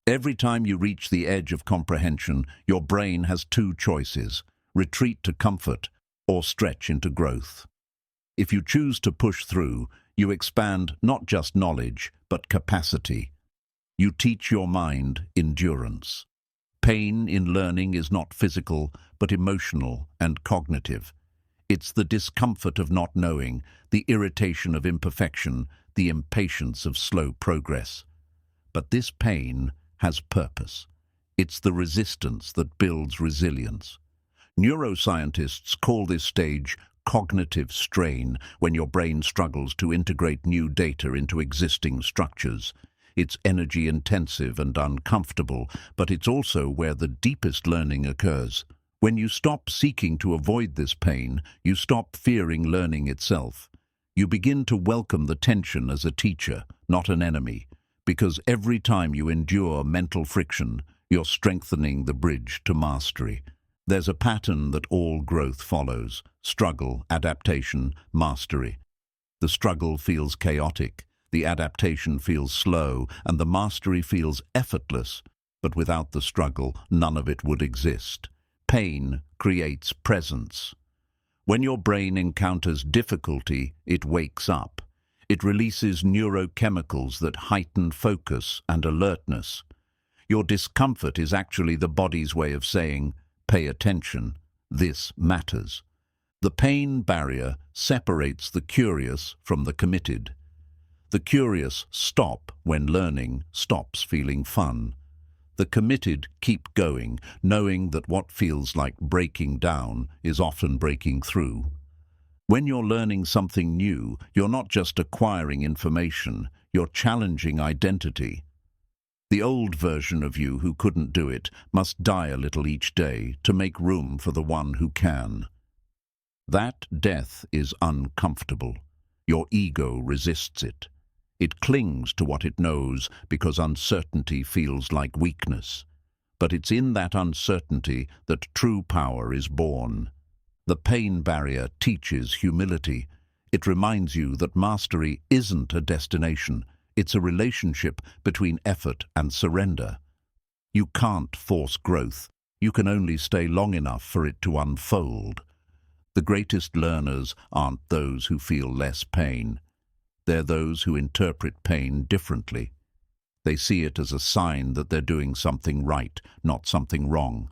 Every time you reach the edge of comprehension, your brain has two choices: retreat to comfort or stretch into growth. If you choose to push through, you expand not just knowledge, but capacity. You teach your mind endurance. Pain in learning is not physical, but emotional and cognitive. It's the discomfort of not knowing, the irritation of imperfection, the impatience of slow progress. But this pain has purpose. It's the resistance that builds resilience. Neuroscientists call this stage cognitive strain, when your brain struggles to integrate new data into existing structures. It's energy-intensive and uncomfortable, but it's also where the deepest learning occurs. When you stop seeking to avoid this pain, you stop fearing learning itself. You begin to welcome the tension as a teacher, not an enemy, because every time you endure mental friction, you're strengthening the bridge to mastery. There's a pattern that all growth follows: struggle, adaptation, mastery. The struggle feels chaotic, the adaptation feels slow, and the mastery feels effortless. But without the struggle, none of it would exist. Pain creates presence. When your brain encounters difficulty, it wakes up. It releases neurochemicals that heighten focus and alertness. Your discomfort is actually the body's way of saying, "Pay attention, this matters." The pain barrier separates the curious from the committed. The curious stop when learning stops feeling fun. The committed keep going, knowing that what feels like breaking down is often breaking through. When you're learning something new, you're not just acquiring information, you're challenging identity. The old version of you who couldn't do it must die a little each day to make room for the one who can. That death is uncomfortable. Your ego resists it. It clings to what it knows because uncertainty feels like weakness. But it's in that uncertainty that true power is born. The pain barrier teaches humility. It reminds you that mastery isn't a destination. It's a relationship between effort and surrender. You can't force growth. You can only stay long enough for it to unfold. The greatest learners aren't those who feel less pain. They're those who interpret pain differently. They see it as a sign that they're doing something right, not something wrong.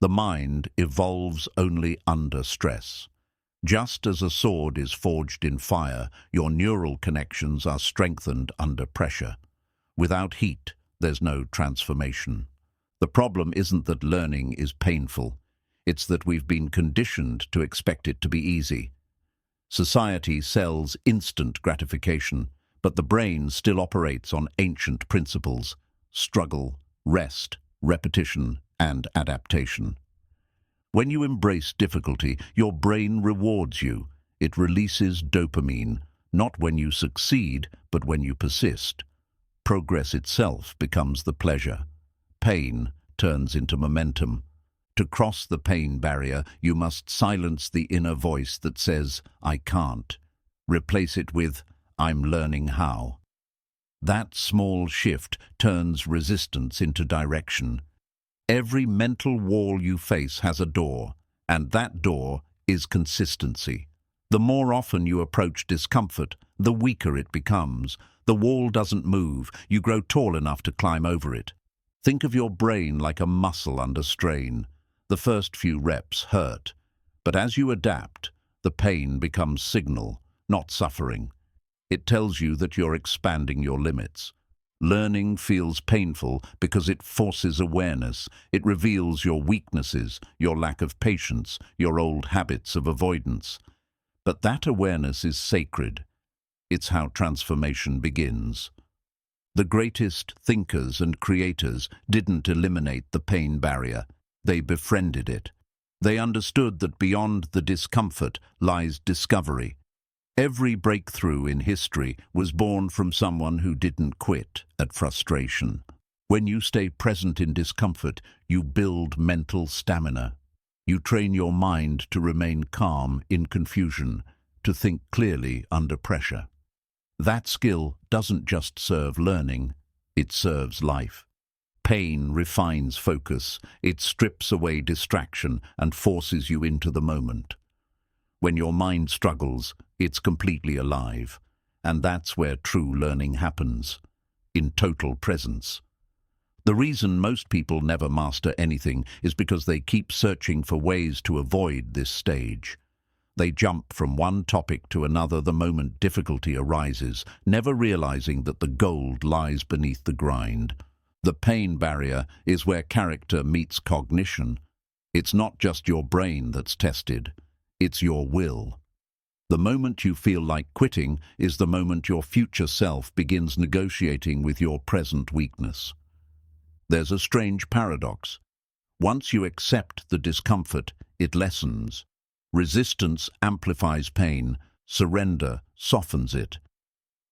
The mind evolves only under stress. Just as a sword is forged in fire, your neural connections are strengthened under pressure. Without heat, there's no transformation. The problem isn't that learning is painful. It's that we've been conditioned to expect it to be easy. Society sells instant gratification, but the brain still operates on ancient principles: struggle, rest, repetition, and adaptation. When you embrace difficulty, your brain rewards you. It releases dopamine, not when you succeed, but when you persist. Progress itself becomes the pleasure. Pain turns into momentum. To cross the pain barrier, you must silence the inner voice that says, "I can't." Replace it with, "I'm learning how." That small shift turns resistance into direction. Every mental wall you face has a door, and that door is consistency. The more often you approach discomfort, the weaker it becomes. The wall doesn't move. You grow tall enough to climb over it. Think of your brain like a muscle under strain. The first few reps hurt, but as you adapt, the pain becomes signal, not suffering. It tells you that you're expanding your limits. Learning feels painful because it forces awareness. It reveals your weaknesses, your lack of patience, your old habits of avoidance. But that awareness is sacred. It's how transformation begins. The greatest thinkers and creators didn't eliminate the pain barrier. They befriended it. They understood that beyond the discomfort lies discovery. Every breakthrough in history was born from someone who didn't quit at frustration. When you stay present in discomfort, you build mental stamina. You train your mind to remain calm in confusion, to think clearly under pressure. That skill doesn't just serve learning, it serves life. Pain refines focus. It strips away distraction and forces you into the moment. When your mind struggles, It's completely alive. And that's where true learning happens, in total presence. The reason most people never master anything is because they keep searching for ways to avoid this stage. They jump from one topic to another the moment difficulty arises, never realizing that the gold lies beneath the grind. The pain barrier is where character meets cognition. It's not just your brain that's tested, it's your will. The moment you feel like quitting is the moment your future self begins negotiating with your present weakness. There's a strange paradox. Once you accept the discomfort, it lessens. Resistance amplifies pain, surrender softens it.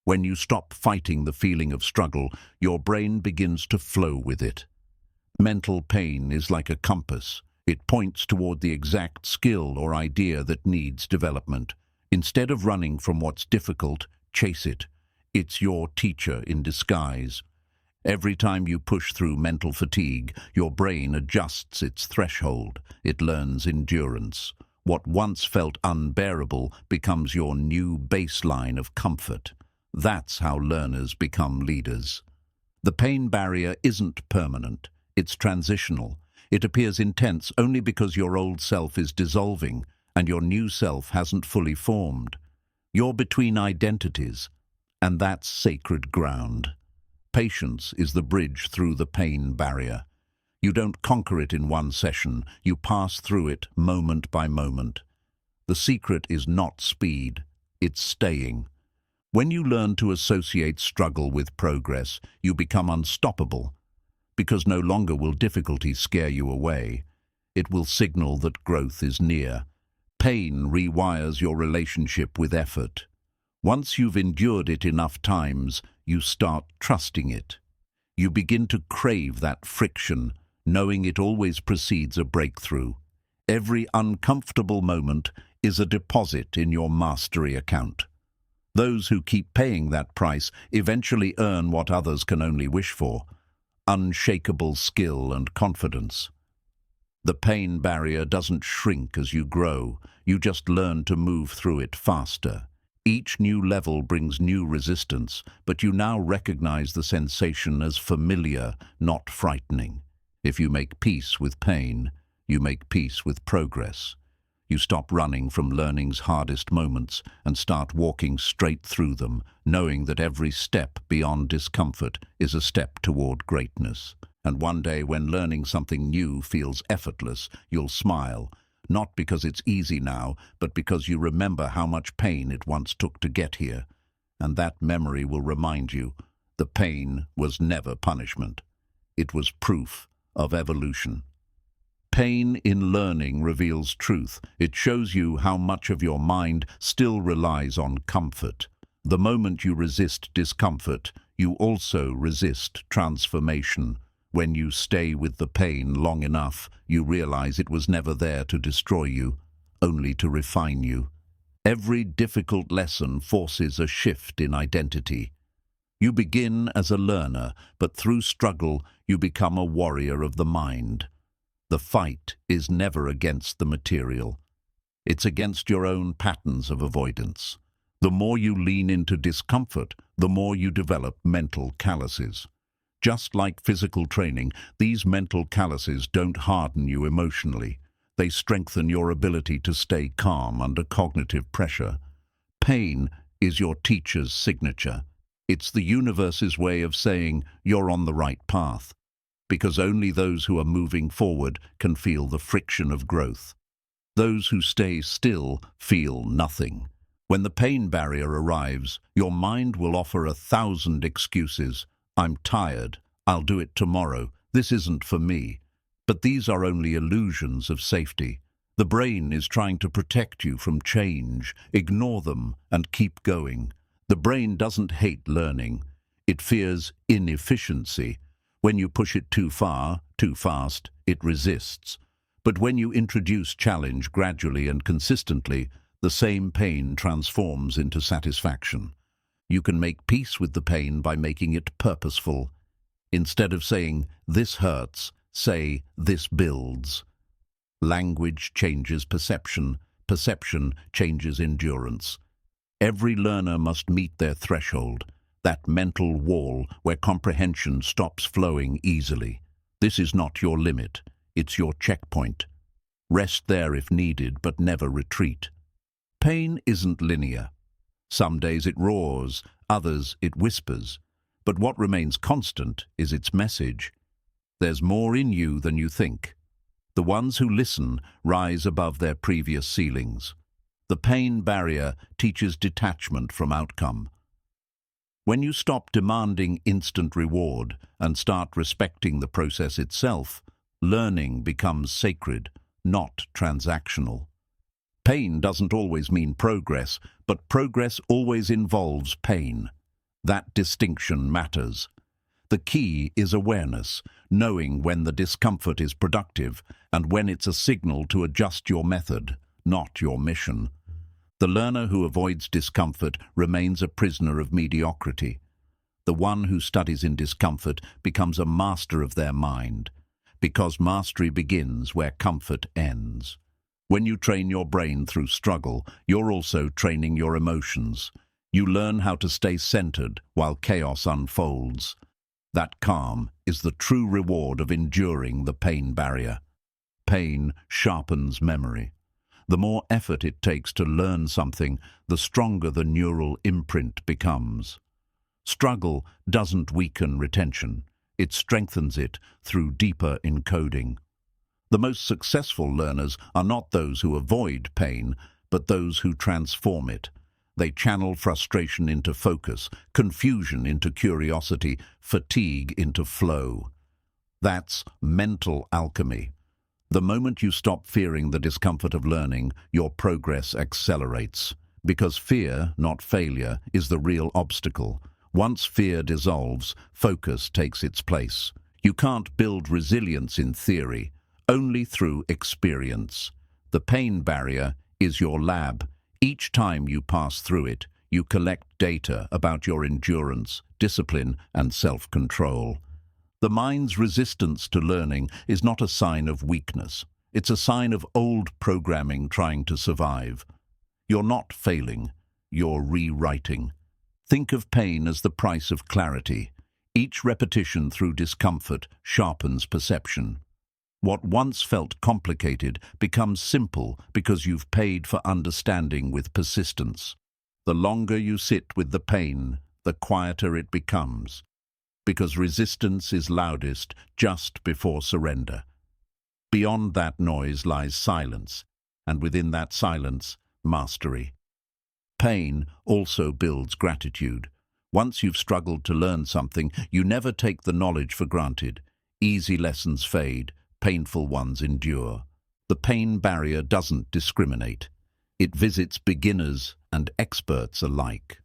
When you stop fighting the feeling of struggle, your brain begins to flow with it. Mental pain is like a compass. It points toward the exact skill or idea that needs development. Instead of running from what's difficult, chase it. It's your teacher in disguise. Every time you push through mental fatigue, your brain adjusts its threshold. It learns endurance. What once felt unbearable becomes your new baseline of comfort. That's how learners become leaders. The pain barrier isn't permanent. It's transitional. It appears intense only because your old self is dissolving and your new self hasn't fully formed. You're between identities, and that's sacred ground. Patience is the bridge through the pain barrier. You don't conquer it in one session, you pass through it moment by moment. The secret is not speed, it's staying. When you learn to associate struggle with progress, you become unstoppable, because no longer will difficulty scare you away. It will signal that growth is near. Pain rewires your relationship with effort. Once you've endured it enough times, you start trusting it. You begin to crave that friction, knowing it always precedes a breakthrough. Every uncomfortable moment is a deposit in your mastery account. Those who keep paying that price eventually earn what others can only wish for: unshakable skill and confidence. The pain barrier doesn't shrink as you grow, you just learn to move through it faster. Each new level brings new resistance, but you now recognize the sensation as familiar, not frightening. If you make peace with pain, you make peace with progress. You stop running from learning's hardest moments and start walking straight through them, knowing that every step beyond discomfort is a step toward greatness. And one day, when learning something new feels effortless, you'll smile, not because it's easy now, but because you remember how much pain it once took to get here. And that memory will remind you, the pain was never punishment. It was proof of evolution. Pain in learning reveals truth. It shows you how much of your mind still relies on comfort. The moment you resist discomfort, you also resist transformation. When you stay with the pain long enough, you realize it was never there to destroy you, only to refine you. Every difficult lesson forces a shift in identity. You begin as a learner, but through struggle, you become a warrior of the mind. The fight is never against the material. It's against your own patterns of avoidance. The more you lean into discomfort, the more you develop mental calluses. Just like physical training, these mental calluses don't harden you emotionally. They strengthen your ability to stay calm under cognitive pressure. Pain is your teacher's signature. It's the universe's way of saying you're on the right path, because only those who are moving forward can feel the friction of growth. Those who stay still feel nothing. When the pain barrier arrives, your mind will offer 1,000 excuses. I'm tired, I'll do it tomorrow, this isn't for me. But these are only illusions of safety. The brain is trying to protect you from change. Ignore them and keep going. The brain doesn't hate learning. It fears inefficiency. When you push it too far, too fast, it resists. But when you introduce challenge gradually and consistently, the same pain transforms into satisfaction. You can make peace with the pain by making it purposeful. Instead of saying, "This hurts," say, "This builds." Language changes perception. Perception changes endurance. Every learner must meet their threshold, that mental wall where comprehension stops flowing easily. This is not your limit, it's your checkpoint. Rest there if needed, but never retreat. Pain isn't linear. Some days it roars, others it whispers. But what remains constant is its message. There's more in you than you think. The ones who listen rise above their previous ceilings. The pain barrier teaches detachment from outcome. When you stop demanding instant reward and start respecting the process itself, learning becomes sacred, not transactional. Pain doesn't always mean progress, but progress always involves pain. That distinction matters. The key is awareness, knowing when the discomfort is productive and when it's a signal to adjust your method, not your mission. The learner who avoids discomfort remains a prisoner of mediocrity. The one who studies in discomfort becomes a master of their mind, because mastery begins where comfort ends. When you train your brain through struggle, you're also training your emotions. You learn how to stay centered while chaos unfolds. That calm is the true reward of enduring the pain barrier. Pain sharpens memory. The more effort it takes to learn something, the stronger the neural imprint becomes. Struggle doesn't weaken retention. It strengthens it through deeper encoding. The most successful learners are not those who avoid pain, but those who transform it. They channel frustration into focus, confusion into curiosity, fatigue into flow. That's mental alchemy. The moment you stop fearing the discomfort of learning, your progress accelerates. Because fear, not failure, is the real obstacle. Once fear dissolves, focus takes its place. You can't build resilience in theory, only through experience. The pain barrier is your lab. Each time you pass through it, you collect data about your endurance, discipline, and self-control. The mind's resistance to learning is not a sign of weakness. It's a sign of old programming trying to survive. You're not failing, you're rewriting. Think of pain as the price of clarity. Each repetition through discomfort sharpens perception. What once felt complicated becomes simple because you've paid for understanding with persistence. The longer you sit with the pain, the quieter it becomes. Because resistance is loudest just before surrender. Beyond that noise lies silence, and within that silence, mastery. Pain also builds gratitude. Once you've struggled to learn something, you never take the knowledge for granted. Easy lessons fade, painful ones endure. The pain barrier doesn't discriminate. It visits beginners and experts alike.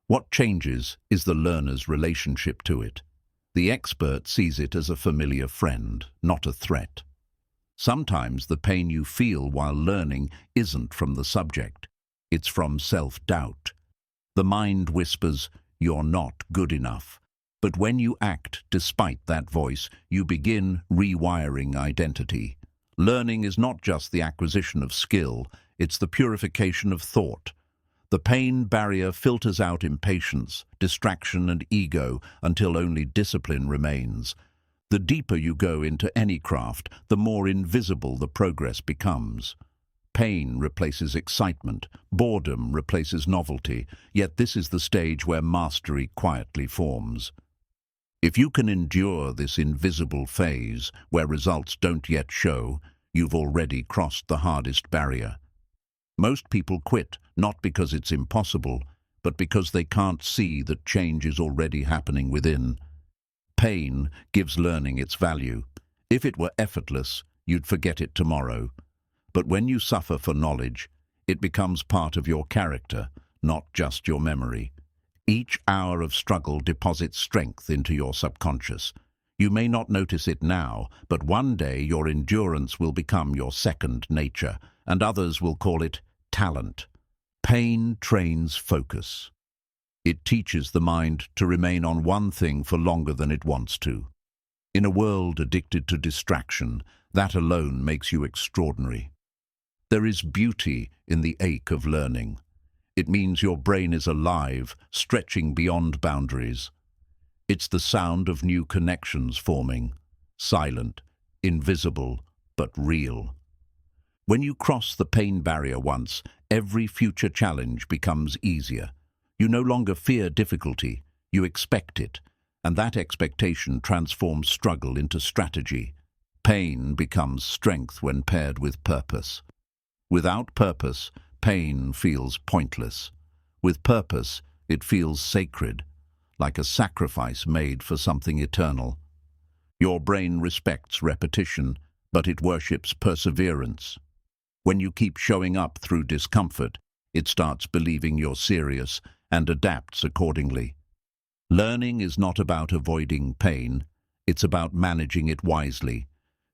What changes is the learner's relationship to it. The expert sees it as a familiar friend, not a threat. Sometimes the pain you feel while learning isn't from the subject. It's from self-doubt. The mind whispers, "You're not good enough." But when you act despite that voice, you begin rewiring identity. Learning is not just the acquisition of skill, it's the purification of thought. The pain barrier filters out impatience, distraction, and ego until only discipline remains. The deeper you go into any craft, the more invisible the progress becomes. Pain replaces excitement, boredom replaces novelty, yet this is the stage where mastery quietly forms. If you can endure this invisible phase, where results don't yet show, you've already crossed the hardest barrier. Most people quit, not because it's impossible, but because they can't see that change is already happening within. Pain gives learning its value. If it were effortless, you'd forget it tomorrow. But when you suffer for knowledge, it becomes part of your character, not just your memory. Each hour of struggle deposits strength into your subconscious. You may not notice it now, but one day your endurance will become your second nature, and others will call it talent. Pain trains focus. It teaches the mind to remain on one thing for longer than it wants to. In a world addicted to distraction, that alone makes you extraordinary. There is beauty in the ache of learning. It means your brain is alive, stretching beyond boundaries. It's the sound of new connections forming, silent, invisible, but real. When you cross the pain barrier once, every future challenge becomes easier. You no longer fear difficulty, you expect it, and that expectation transforms struggle into strategy. Pain becomes strength when paired with purpose. Without purpose, pain feels pointless. With purpose, it feels sacred, like a sacrifice made for something eternal. Your brain respects repetition, but it worships perseverance. When you keep showing up through discomfort, it starts believing you're serious and adapts accordingly. Learning is not about avoiding pain, it's about managing it wisely.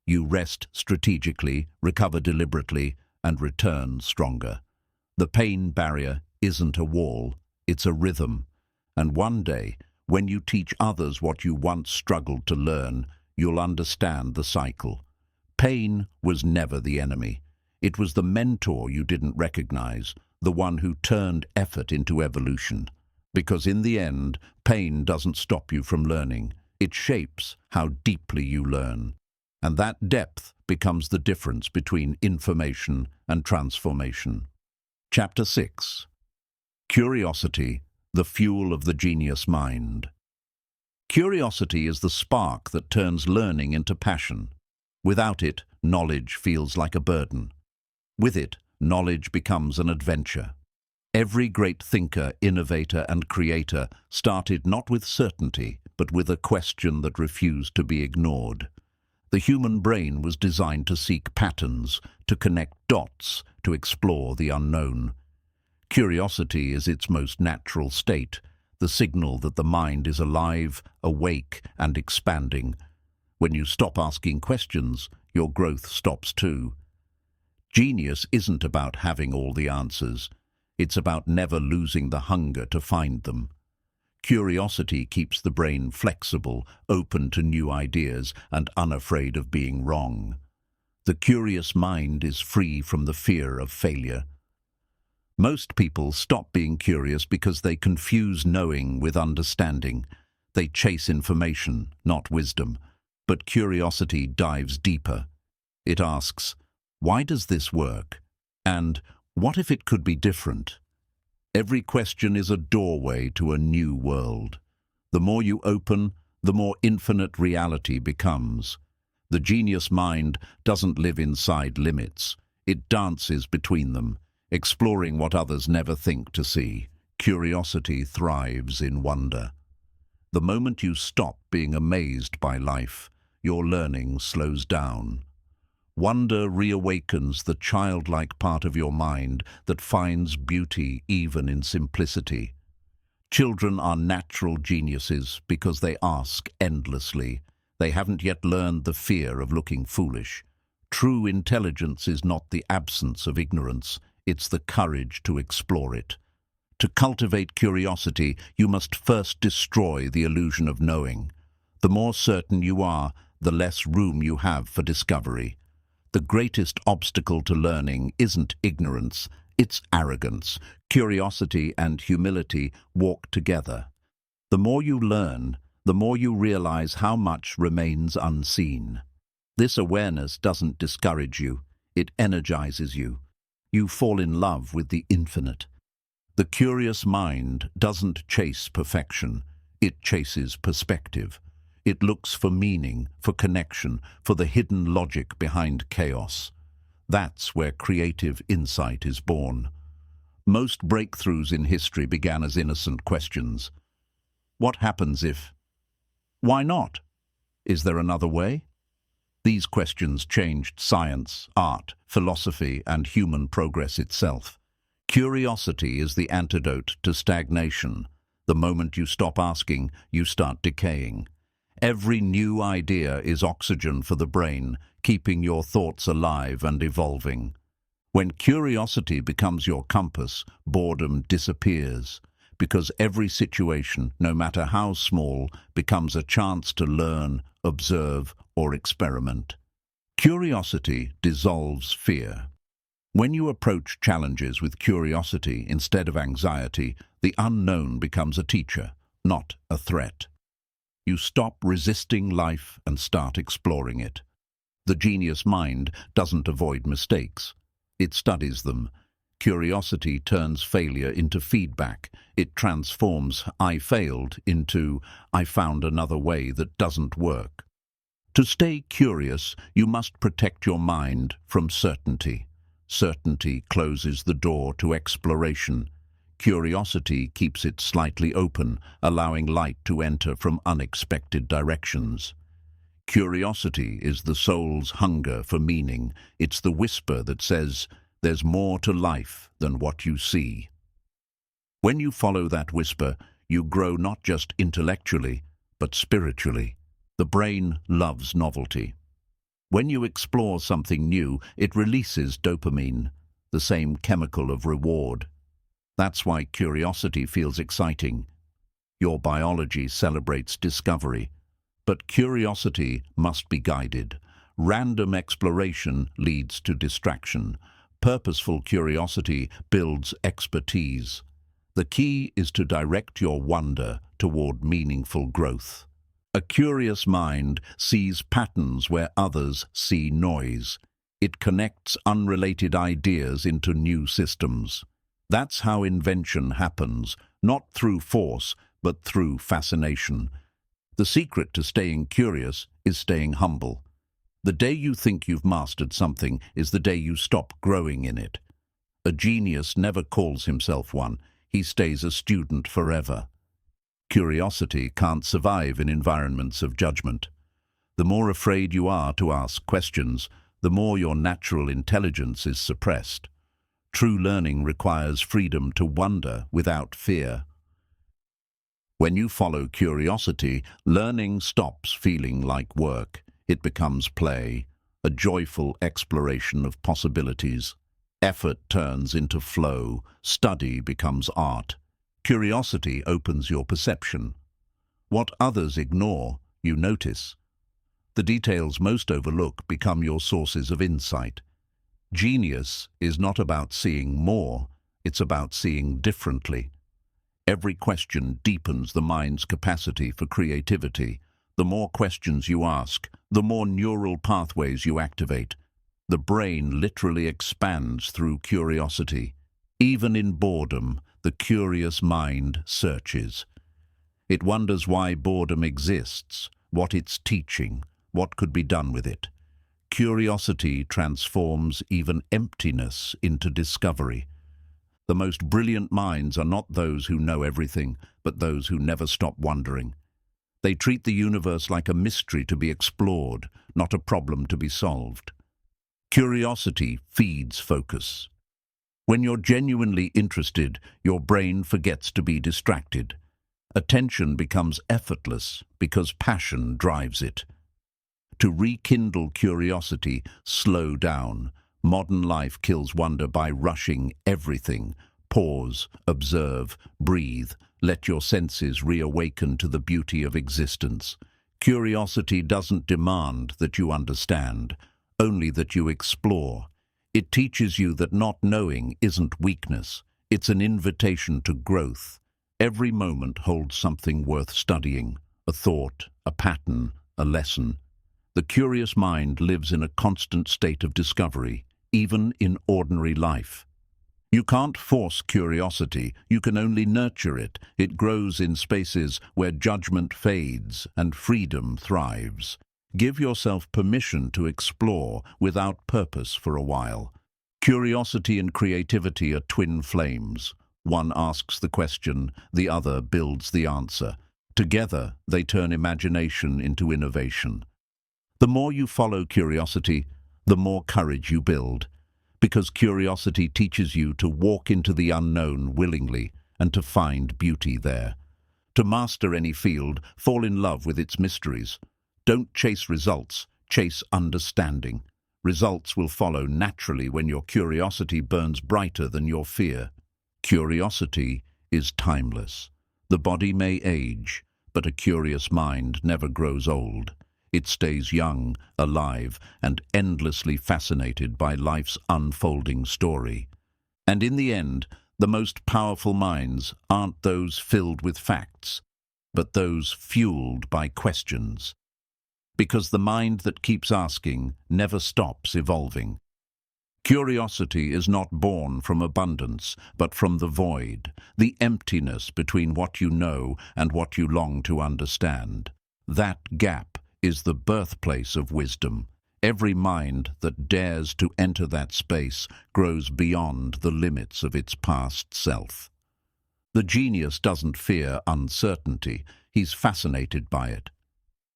You rest strategically, recover deliberately, and return stronger. The pain barrier isn't a wall, it's a rhythm. And one day, when you teach others what you once struggled to learn, you'll understand the cycle. Pain was never the enemy. It was the mentor you didn't recognize, the one who turned effort into evolution. Because in the end, pain doesn't stop you from learning. It shapes how deeply you learn. And that depth becomes the difference between information and transformation. Chapter 6. Curiosity, the fuel of the genius mind. Curiosity is the spark that turns learning into passion. Without it, knowledge feels like a burden. With it, knowledge becomes an adventure. Every great thinker, innovator, and creator started not with certainty, but with a question that refused to be ignored. The human brain was designed to seek patterns, to connect dots, to explore the unknown. Curiosity is its most natural state, the signal that the mind is alive, awake, and expanding. When you stop asking questions, your growth stops too. Genius isn't about having all the answers. It's about never losing the hunger to find them. Curiosity keeps the brain flexible, open to new ideas, and unafraid of being wrong. The curious mind is free from the fear of failure. Most people stop being curious because they confuse knowing with understanding. They chase information, not wisdom. But curiosity dives deeper. It asks, why does this work? And what if it could be different? Every question is a doorway to a new world. The more you open, the more infinite reality becomes. The genius mind doesn't live inside limits. It dances between them, exploring what others never think to see. Curiosity thrives in wonder. The moment you stop being amazed by life, your learning slows down. Wonder reawakens the childlike part of your mind that finds beauty even in simplicity. Children are natural geniuses because they ask endlessly. They haven't yet learned the fear of looking foolish. True intelligence is not the absence of ignorance, it's the courage to explore it. To cultivate curiosity, you must first destroy the illusion of knowing. The more certain you are, the less room you have for discovery. The greatest obstacle to learning isn't ignorance, it's arrogance. Curiosity and humility walk together. The more you learn, the more you realize how much remains unseen. This awareness doesn't discourage you, it energizes you. You fall in love with the infinite. The curious mind doesn't chase perfection, it chases perspective. It looks for meaning, for connection, for the hidden logic behind chaos. That's where creative insight is born. Most breakthroughs in history began as innocent questions. What happens if? Why not? Is there another way? These questions changed science, art, philosophy, and human progress itself. Curiosity is the antidote to stagnation. The moment you stop asking, you start decaying. Every new idea is oxygen for the brain, keeping your thoughts alive and evolving. When curiosity becomes your compass, boredom disappears, because every situation, no matter how small, becomes a chance to learn, observe, or experiment. Curiosity dissolves fear. When you approach challenges with curiosity instead of anxiety, the unknown becomes a teacher, not a threat. You stop resisting life and start exploring it. The genius mind doesn't avoid mistakes. It studies them. Curiosity turns failure into feedback. It transforms "I failed" into "I found another way that doesn't work." To stay curious, you must protect your mind from certainty. Certainty closes the door to exploration. Curiosity keeps it slightly open, allowing light to enter from unexpected directions. Curiosity is the soul's hunger for meaning. It's the whisper that says, "There's more to life than what you see." When you follow that whisper, you grow not just intellectually, but spiritually. The brain loves novelty. When you explore something new, it releases dopamine, the same chemical of reward. That's why curiosity feels exciting. Your biology celebrates discovery. But curiosity must be guided. Random exploration leads to distraction. Purposeful curiosity builds expertise. The key is to direct your wonder toward meaningful growth. A curious mind sees patterns where others see noise. It connects unrelated ideas into new systems. That's how invention happens, not through force, but through fascination. The secret to staying curious is staying humble. The day you think you've mastered something is the day you stop growing in it. A genius never calls himself one. He stays a student forever. Curiosity can't survive in environments of judgment. The more afraid you are to ask questions, the more your natural intelligence is suppressed. True learning requires freedom to wonder without fear. When you follow curiosity, learning stops feeling like work. It becomes play, a joyful exploration of possibilities. Effort turns into flow. Study becomes art. Curiosity opens your perception. What others ignore, you notice. The details most overlook become your sources of insight. Genius is not about seeing more, it's about seeing differently. Every question deepens the mind's capacity for creativity. The more questions you ask, the more neural pathways you activate. The brain literally expands through curiosity. Even in boredom, the curious mind searches. It wonders why boredom exists, what it's teaching, what could be done with it. Curiosity transforms even emptiness into discovery. The most brilliant minds are not those who know everything, but those who never stop wondering. They treat the universe like a mystery to be explored, not a problem to be solved. Curiosity feeds focus. When you're genuinely interested, your brain forgets to be distracted. Attention becomes effortless because passion drives it. To rekindle curiosity, slow down. Modern life kills wonder by rushing everything. Pause, observe, breathe. Let your senses reawaken to the beauty of existence. Curiosity doesn't demand that you understand, only that you explore. It teaches you that not knowing isn't weakness. It's an invitation to growth. Every moment holds something worth studying, a thought, a pattern, a lesson. The curious mind lives in a constant state of discovery, even in ordinary life. You can't force curiosity, you can only nurture it. It grows in spaces where judgment fades and freedom thrives. Give yourself permission to explore without purpose for a while. Curiosity and creativity are twin flames. One asks the question, the other builds the answer. Together, they turn imagination into innovation. The more you follow curiosity, the more courage you build. Because curiosity teaches you to walk into the unknown willingly and to find beauty there. To master any field, fall in love with its mysteries. Don't chase results, chase understanding. Results will follow naturally when your curiosity burns brighter than your fear. Curiosity is timeless. The body may age, but a curious mind never grows old. It stays young, alive, and endlessly fascinated by life's unfolding story. And in the end, the most powerful minds aren't those filled with facts, but those fueled by questions. Because the mind that keeps asking never stops evolving. Curiosity is not born from abundance, but from the void, the emptiness between what you know and what you long to understand. That gap is the birthplace of wisdom. Every mind that dares to enter that space grows beyond the limits of its past self. The genius doesn't fear uncertainty, he's fascinated by it.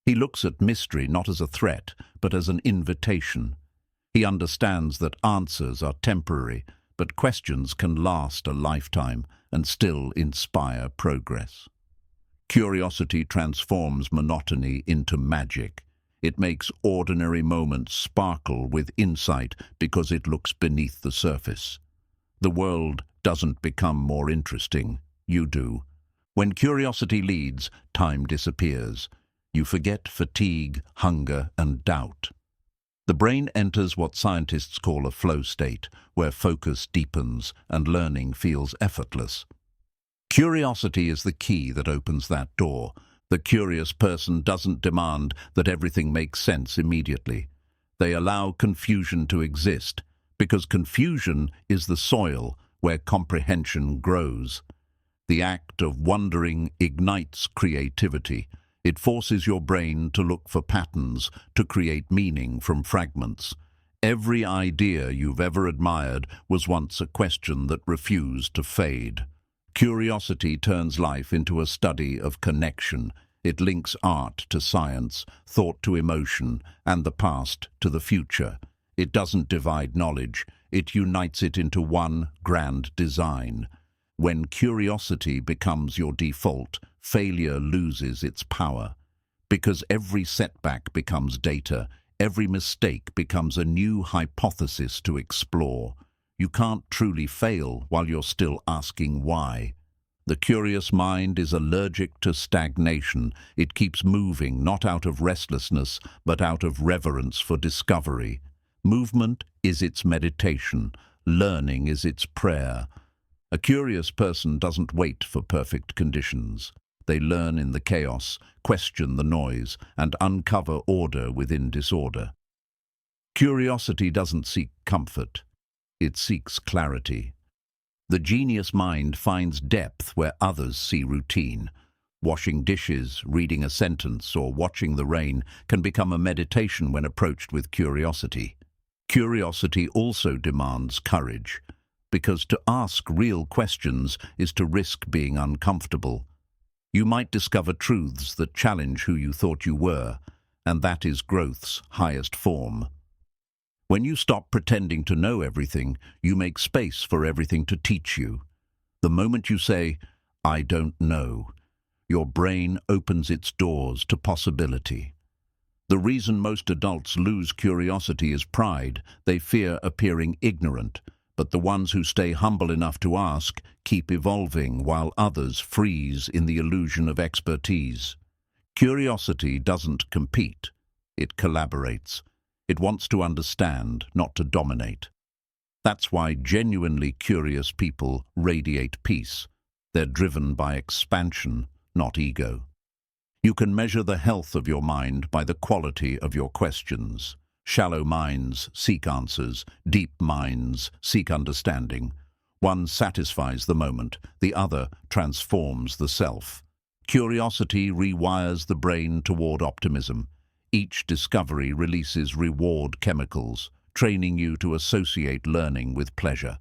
He looks at mystery not as a threat, but as an invitation. He understands that answers are temporary, but questions can last a lifetime and still inspire progress. Curiosity transforms monotony into magic. It makes ordinary moments sparkle with insight because it looks beneath the surface. The world doesn't become more interesting, you do. When curiosity leads, time disappears. You forget fatigue, hunger, and doubt. The brain enters what scientists call a flow state, where focus deepens and learning feels effortless. Curiosity is the key that opens that door. The curious person doesn't demand that everything makes sense immediately. They allow confusion to exist, because confusion is the soil where comprehension grows. The act of wondering ignites creativity. It forces your brain to look for patterns, to create meaning from fragments. Every idea you've ever admired was once a question that refused to fade. Curiosity turns life into a study of connection. It links art to science, thought to emotion, and the past to the future. It doesn't divide knowledge, it unites it into one grand design. When curiosity becomes your default, failure loses its power. Because every setback becomes data, every mistake becomes a new hypothesis to explore. You can't truly fail while you're still asking why. The curious mind is allergic to stagnation. It keeps moving, not out of restlessness, but out of reverence for discovery. Movement is its meditation. Learning is its prayer. A curious person doesn't wait for perfect conditions. They learn in the chaos, question the noise, and uncover order within disorder. Curiosity doesn't seek comfort. It seeks clarity. The genius mind finds depth where others see routine. Washing dishes, reading a sentence, or watching the rain can become a meditation when approached with curiosity. Curiosity also demands courage, because to ask real questions is to risk being uncomfortable. You might discover truths that challenge who you thought you were, and that is growth's highest form. When you stop pretending to know everything, you make space for everything to teach you. The moment you say, "I don't know," your brain opens its doors to possibility. The reason most adults lose curiosity is pride. They fear appearing ignorant, but the ones who stay humble enough to ask keep evolving while others freeze in the illusion of expertise. Curiosity doesn't compete, it collaborates. It wants to understand, not to dominate. That's why genuinely curious people radiate peace. They're driven by expansion, not ego. You can measure the health of your mind by the quality of your questions. Shallow minds seek answers, deep minds seek understanding. One satisfies the moment, the other transforms the self. Curiosity rewires the brain toward optimism. Each discovery releases reward chemicals, training you to associate learning with pleasure.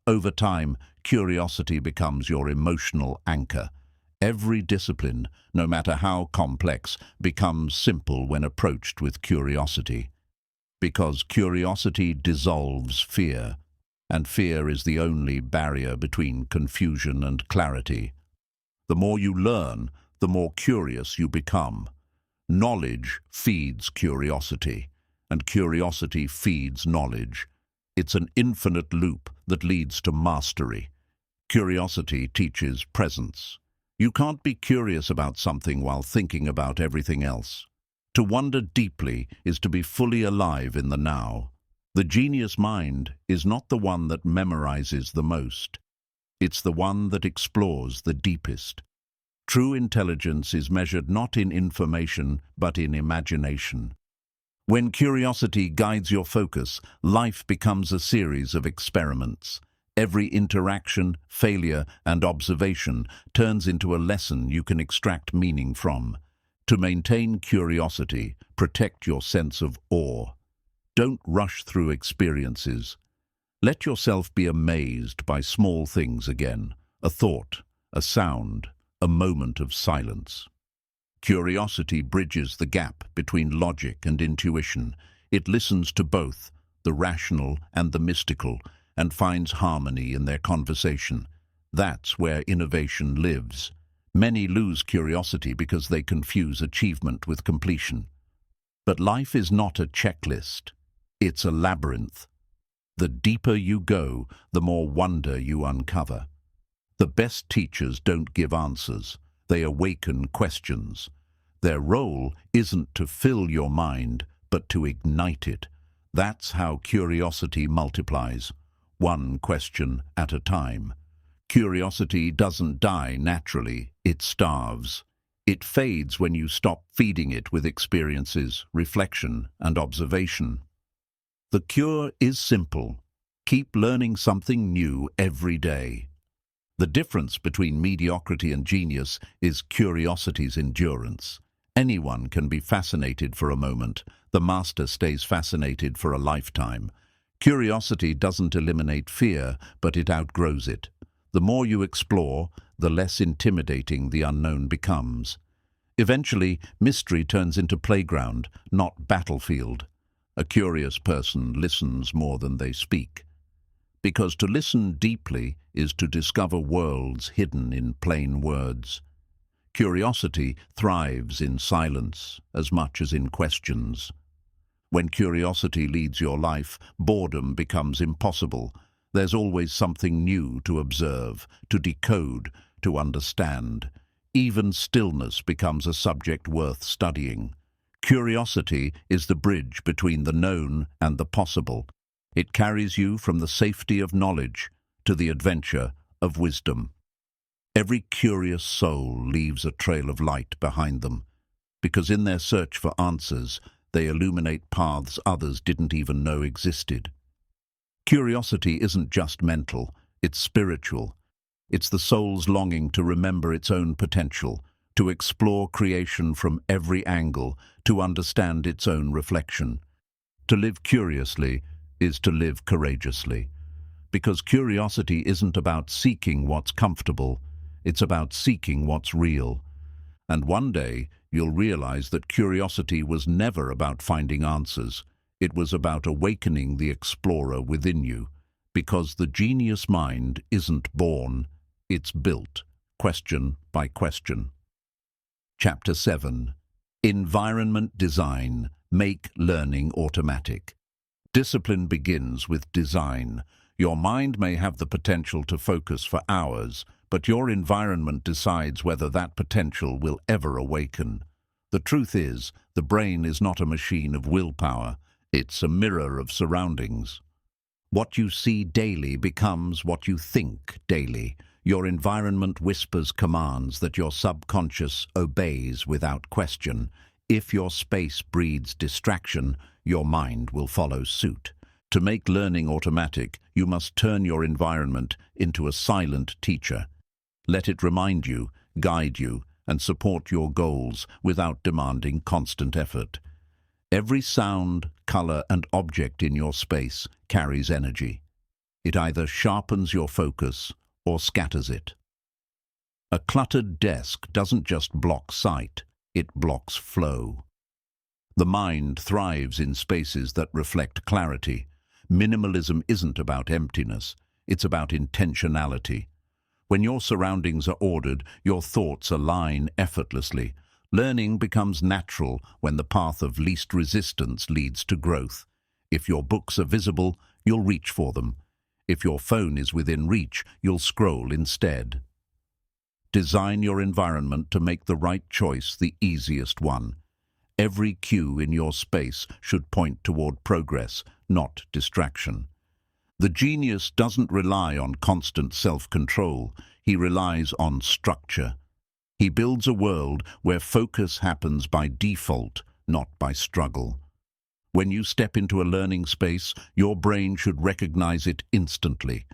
Over time, curiosity becomes your emotional anchor. Every discipline, no matter how complex, becomes simple when approached with curiosity. Because curiosity dissolves fear, and fear is the only barrier between confusion and clarity. The more you learn, the more curious you become. Knowledge feeds curiosity, and curiosity feeds knowledge. It's an infinite loop that leads to mastery. Curiosity teaches presence. You can't be curious about something while thinking about everything else. To wonder deeply is to be fully alive in the now. The genius mind is not the one that memorizes the most. It's the one that explores the deepest. True intelligence is measured not in information, but in imagination. When curiosity guides your focus, life becomes a series of experiments. Every interaction, failure, and observation turns into a lesson you can extract meaning from. To maintain curiosity, protect your sense of awe. Don't rush through experiences. Let yourself be amazed by small things again, a thought, a sound, a moment of silence. Curiosity bridges the gap between logic and intuition. It listens to both, the rational and the mystical, and finds harmony in their conversation. That's where innovation lives. Many lose curiosity because they confuse achievement with completion. But life is not a checklist. It's a labyrinth. The deeper you go, the more wonder you uncover. The best teachers don't give answers. They awaken questions. Their role isn't to fill your mind, but to ignite it. That's how curiosity multiplies, one question at a time. Curiosity doesn't die naturally, it starves. It fades when you stop feeding it with experiences, reflection, and observation. The cure is simple. Keep learning something new every day. The difference between mediocrity and genius is curiosity's endurance. Anyone can be fascinated for a moment. The master stays fascinated for a lifetime. Curiosity doesn't eliminate fear, but it outgrows it. The more you explore, the less intimidating the unknown becomes. Eventually, mystery turns into playground, not battlefield. A curious person listens more than they speak. Because to listen deeply is to discover worlds hidden in plain words. Curiosity thrives in silence as much as in questions. When curiosity leads your life, boredom becomes impossible. There's always something new to observe, to decode, to understand. Even stillness becomes a subject worth studying. Curiosity is the bridge between the known and the possible. It carries you from the safety of knowledge to the adventure of wisdom. Every curious soul leaves a trail of light behind them, because in their search for answers, they illuminate paths others didn't even know existed. Curiosity isn't just mental, it's spiritual. It's the soul's longing to remember its own potential, to explore creation from every angle, to understand its own reflection. To live curiously is to live courageously, because curiosity isn't about seeking what's comfortable, it's about seeking what's real. And one day, you'll realize that curiosity was never about finding answers. It was about awakening the explorer within you, because the genius mind isn't born, it's built, question by question. Chapter 7. Environment Design. Make learning automatic. Discipline begins with design. Your mind may have the potential to focus for hours, but your environment decides whether that potential will ever awaken. The truth is, the brain is not a machine of willpower, it's a mirror of surroundings. What you see daily becomes what you think daily. Your environment whispers commands that your subconscious obeys without question. If your space breeds distraction, your mind will follow suit. To make learning automatic, you must turn your environment into a silent teacher. Let it remind you, guide you, and support your goals without demanding constant effort. Every sound, color, and object in your space carries energy. It either sharpens your focus or scatters it. A cluttered desk doesn't just block sight, it blocks flow. The mind thrives in spaces that reflect clarity. Minimalism isn't about emptiness, it's about intentionality. When your surroundings are ordered, your thoughts align effortlessly. Learning becomes natural when the path of least resistance leads to growth. If your books are visible, you'll reach for them. If your phone is within reach, you'll scroll instead. Design your environment to make the right choice the easiest one. Every cue in your space should point toward progress, not distraction. The genius doesn't rely on constant self-control. He relies on structure. He builds a world where focus happens by default, not by struggle. When you step into a learning space, your brain should recognize it instantly.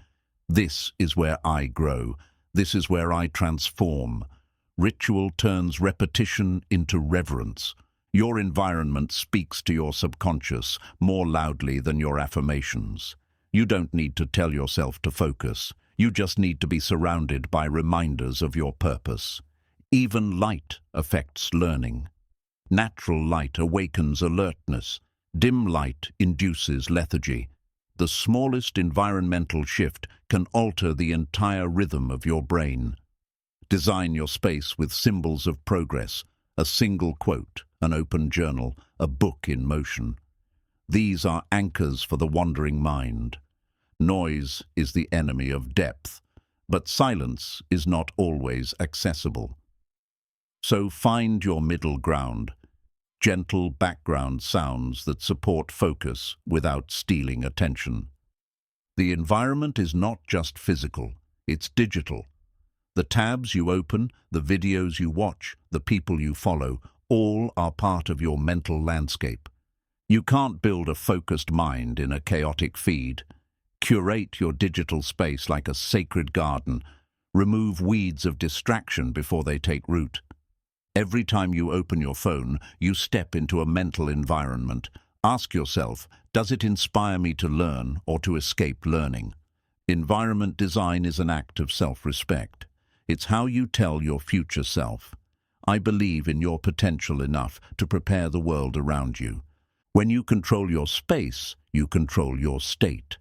This is where I grow. This is where I transform. Ritual turns repetition into reverence. Your environment speaks to your subconscious more loudly than your affirmations. You don't need to tell yourself to focus. You just need to be surrounded by reminders of your purpose. Even light affects learning. Natural light awakens alertness. Dim light induces lethargy. The smallest environmental shift can alter the entire rhythm of your brain. Design your space with symbols of progress, a single quote, an open journal, a book in motion. These are anchors for the wandering mind. Noise is the enemy of depth, but silence is not always accessible. So find your middle ground, gentle background sounds that support focus without stealing attention. The environment is not just physical, it's digital. The tabs you open, the videos you watch, the people you follow, all are part of your mental landscape. You can't build a focused mind in a chaotic feed. Curate your digital space like a sacred garden. Remove weeds of distraction before they take root. Every time you open your phone, you step into a mental environment. Ask yourself, does it inspire me to learn or to escape learning? Environment design is an act of self-respect. It's how you tell your future self, I believe in your potential enough to prepare the world around you. When you control your space, you control your state.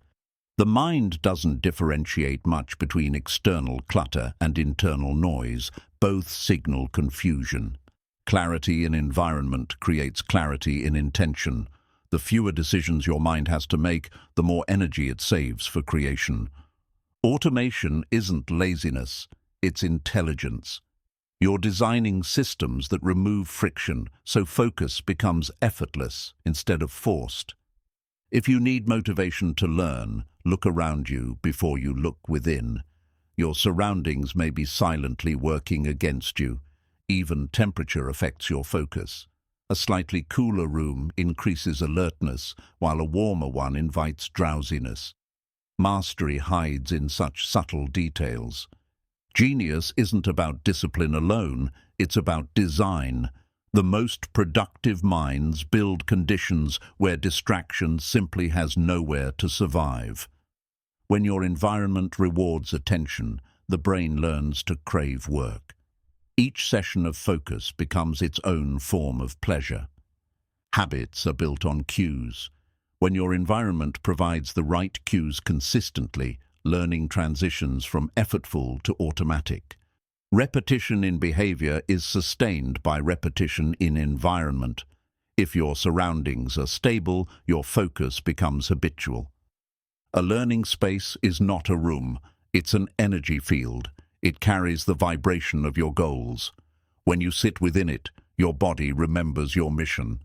The mind doesn't differentiate much between external clutter and internal noise. Both signal confusion. Clarity in environment creates clarity in intention. The fewer decisions your mind has to make, the more energy it saves for creation. Automation isn't laziness, it's intelligence. You're designing systems that remove friction, so focus becomes effortless instead of forced. If you need motivation to learn, look around you before you look within. Your surroundings may be silently working against you. Even temperature affects your focus. A slightly cooler room increases alertness, while a warmer one invites drowsiness. Mastery hides in such subtle details. Genius isn't about discipline alone, it's about design. The most productive minds build conditions where distraction simply has nowhere to survive. When your environment rewards attention, the brain learns to crave work. Each session of focus becomes its own form of pleasure. Habits are built on cues. When your environment provides the right cues consistently, learning transitions from effortful to automatic. Repetition in behavior is sustained by repetition in environment. If your surroundings are stable, your focus becomes habitual. A learning space is not a room, it's an energy field. It carries the vibration of your goals. When you sit within it, your body remembers your mission.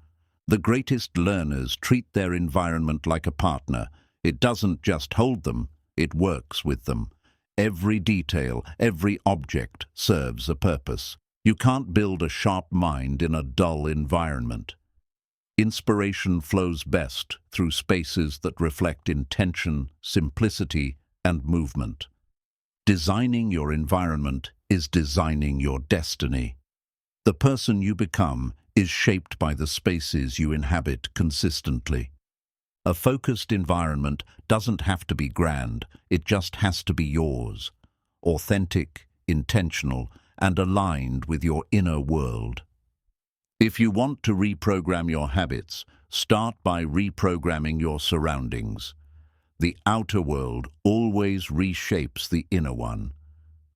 The greatest learners treat their environment like a partner. It doesn't just hold them, it works with them. Every detail, every object serves a purpose. You can't build a sharp mind in a dull environment. Inspiration flows best through spaces that reflect intention, simplicity, and movement. Designing your environment is designing your destiny. The person you become is shaped by the spaces you inhabit consistently. A focused environment doesn't have to be grand, it just has to be yours. Authentic, intentional, and aligned with your inner world. If you want to reprogram your habits, start by reprogramming your surroundings. The outer world always reshapes the inner one.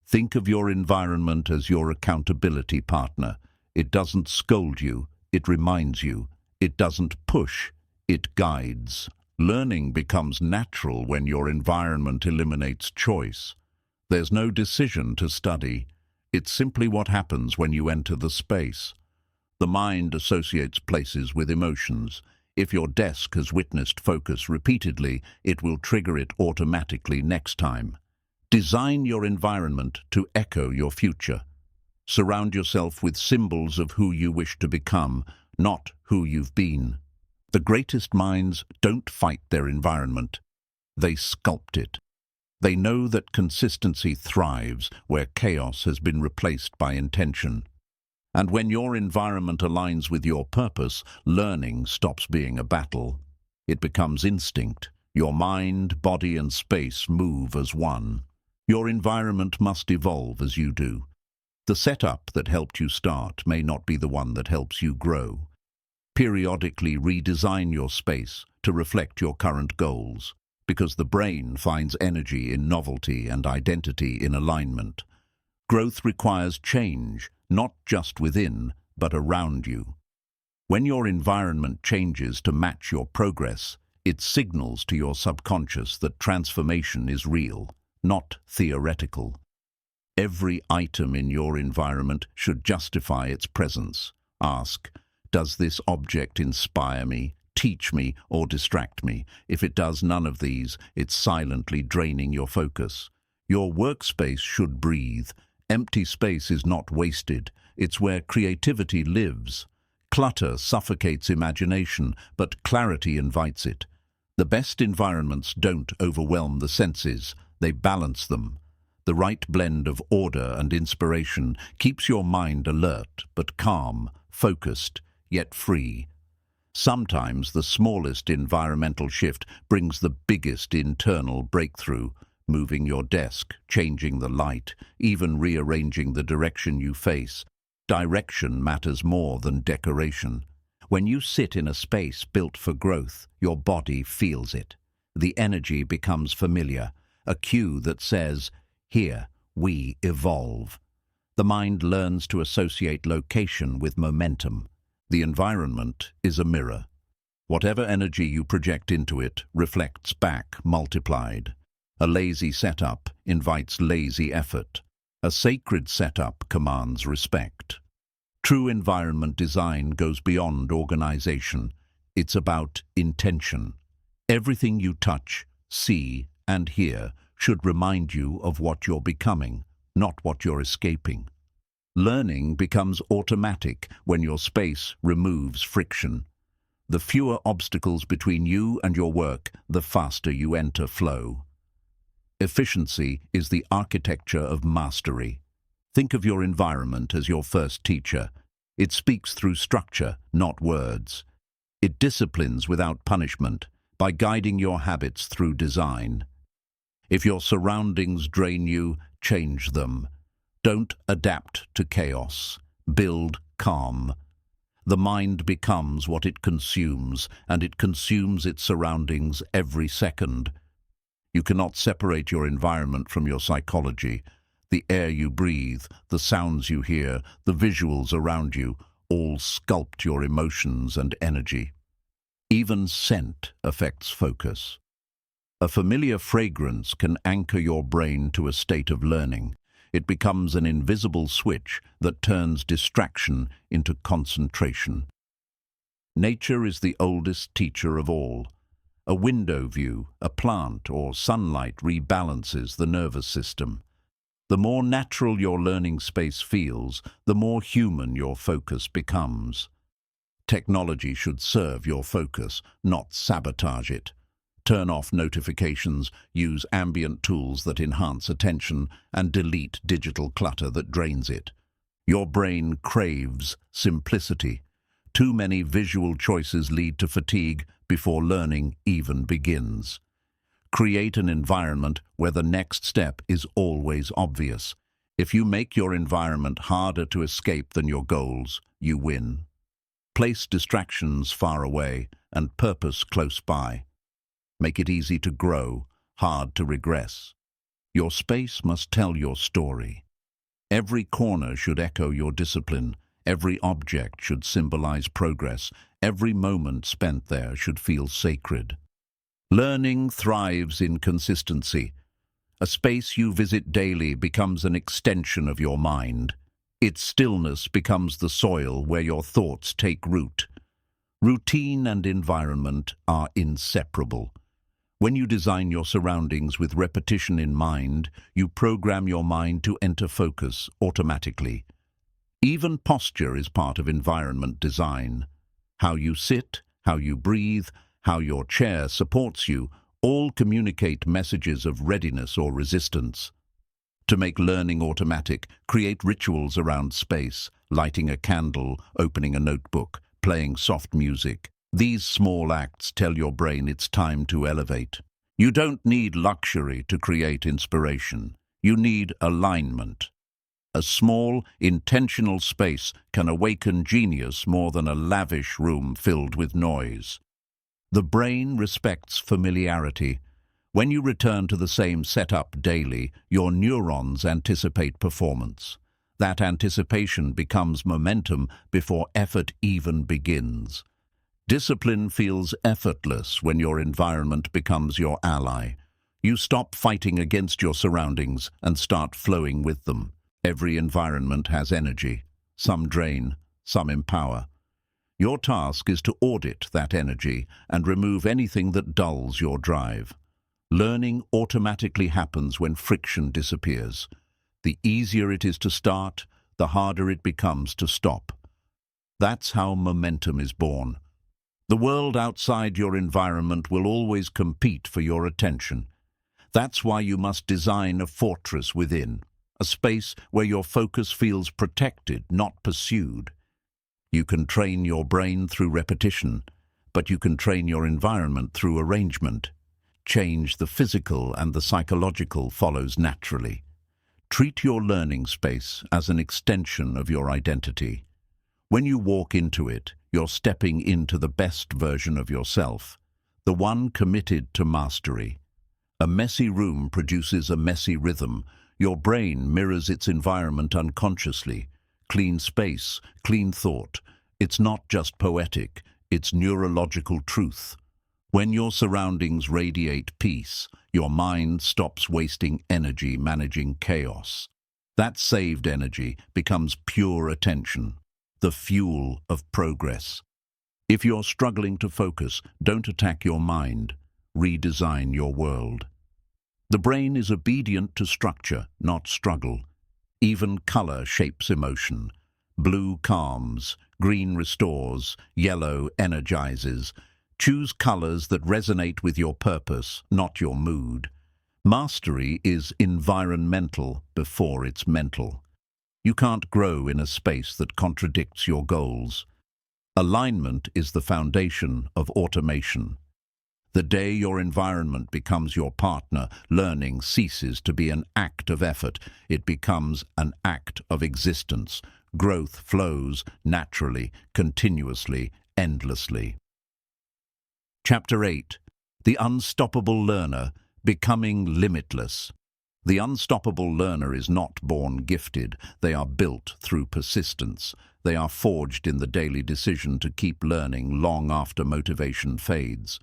Think of your environment as your accountability partner. It doesn't scold you, it reminds you. It doesn't push, it guides. Learning becomes natural when your environment eliminates choice. There's no decision to study. It's simply what happens when you enter the space. The mind associates places with emotions. If your desk has witnessed focus repeatedly, it will trigger it automatically next time. Design your environment to echo your future. Surround yourself with symbols of who you wish to become, not who you've been. The greatest minds don't fight their environment. They sculpt it. They know that consistency thrives where chaos has been replaced by intention. And when your environment aligns with your purpose, learning stops being a battle. It becomes instinct. Your mind, body, and space move as one. Your environment must evolve as you do. The setup that helped you start may not be the one that helps you grow. Periodically redesign your space to reflect your current goals, because the brain finds energy in novelty and identity in alignment. Growth requires change, not just within, but around you. When your environment changes to match your progress, it signals to your subconscious that transformation is real, not theoretical. Every item in your environment should justify its presence. Ask, does this object inspire me, teach me, or distract me? If it does none of these, it's silently draining your focus. Your workspace should breathe. Empty space is not wasted. It's where creativity lives. Clutter suffocates imagination, but clarity invites it. The best environments don't overwhelm the senses, they balance them. The right blend of order and inspiration keeps your mind alert, but calm, focused, yet free. Sometimes the smallest environmental shift brings the biggest internal breakthrough. Moving your desk, changing the light, even rearranging the direction you face. Direction matters more than decoration. When you sit in a space built for growth, your body feels it. The energy becomes familiar, a cue that says, here, we evolve. The mind learns to associate location with momentum. The environment is a mirror. Whatever energy you project into it reflects back multiplied. A lazy setup invites lazy effort. A sacred setup commands respect. True environment design goes beyond organization. It's about intention. Everything you touch, see, and hear should remind you of what you're becoming, not what you're escaping. Learning becomes automatic when your space removes friction. The fewer obstacles between you and your work, the faster you enter flow. Efficiency is the architecture of mastery. Think of your environment as your first teacher. It speaks through structure, not words. It disciplines without punishment, by guiding your habits through design. If your surroundings drain you, change them. Don't adapt to chaos. Build calm. The mind becomes what it consumes, and it consumes its surroundings every second. You cannot separate your environment from your psychology. The air you breathe, the sounds you hear, the visuals around you, all sculpt your emotions and energy. Even scent affects focus. A familiar fragrance can anchor your brain to a state of learning. It becomes an invisible switch that turns distraction into concentration. Nature is the oldest teacher of all. A window view, a plant, or sunlight rebalances the nervous system. The more natural your learning space feels, the more human your focus becomes. Technology should serve your focus, not sabotage it. Turn off notifications, use ambient tools that enhance attention, and delete digital clutter that drains it. Your brain craves simplicity. Too many visual choices lead to fatigue before learning even begins. Create an environment where the next step is always obvious. If you make your environment harder to escape than your goals, you win. Place distractions far away and purpose close by. Make it easy to grow, hard to regress. Your space must tell your story. Every corner should echo your discipline. Every object should symbolize progress. Every moment spent there should feel sacred. Learning thrives in consistency. A space you visit daily becomes an extension of your mind. Its stillness becomes the soil where your thoughts take root. Routine and environment are inseparable. When you design your surroundings with repetition in mind, you program your mind to enter focus automatically. Even posture is part of environment design. How you sit, how you breathe, how your chair supports you, all communicate messages of readiness or resistance. To make learning automatic, create rituals around space, lighting a candle, opening a notebook, playing soft music. These small acts tell your brain it's time to elevate. You don't need luxury to create inspiration. You need alignment. A small, intentional space can awaken genius more than a lavish room filled with noise. The brain respects familiarity. When you return to the same setup daily, your neurons anticipate performance. That anticipation becomes momentum before effort even begins. Discipline feels effortless when your environment becomes your ally. You stop fighting against your surroundings and start flowing with them. Every environment has energy. Some drain, some empower. Your task is to audit that energy and remove anything that dulls your drive. Learning automatically happens when friction disappears. The easier it is to start, the harder it becomes to stop. That's how momentum is born. The world outside your environment will always compete for your attention. That's why you must design a fortress within, a space where your focus feels protected, not pursued. You can train your brain through repetition, but you can train your environment through arrangement. Change, the physical and the psychological, follows naturally. Treat your learning space as an extension of your identity. When you walk into it, you're stepping into the best version of yourself, the one committed to mastery. A messy room produces a messy rhythm. Your brain mirrors its environment unconsciously. Clean space, clean thought. It's not just poetic, it's neurological truth. When your surroundings radiate peace, your mind stops wasting energy managing chaos. That saved energy becomes pure attention, the fuel of progress. If you're struggling to focus, don't attack your mind. Redesign your world. The brain is obedient to structure, not struggle. Even color shapes emotion. Blue calms, green restores, yellow energizes. Choose colors that resonate with your purpose, not your mood. Mastery is environmental before it's mental. You can't grow in a space that contradicts your goals. Alignment is the foundation of automation. The day your environment becomes your partner, learning ceases to be an act of effort. It becomes an act of existence. Growth flows naturally, continuously, endlessly. Chapter 8. The Unstoppable Learner, Becoming Limitless. The unstoppable learner is not born gifted. They are built through persistence. They are forged in the daily decision to keep learning long after motivation fades.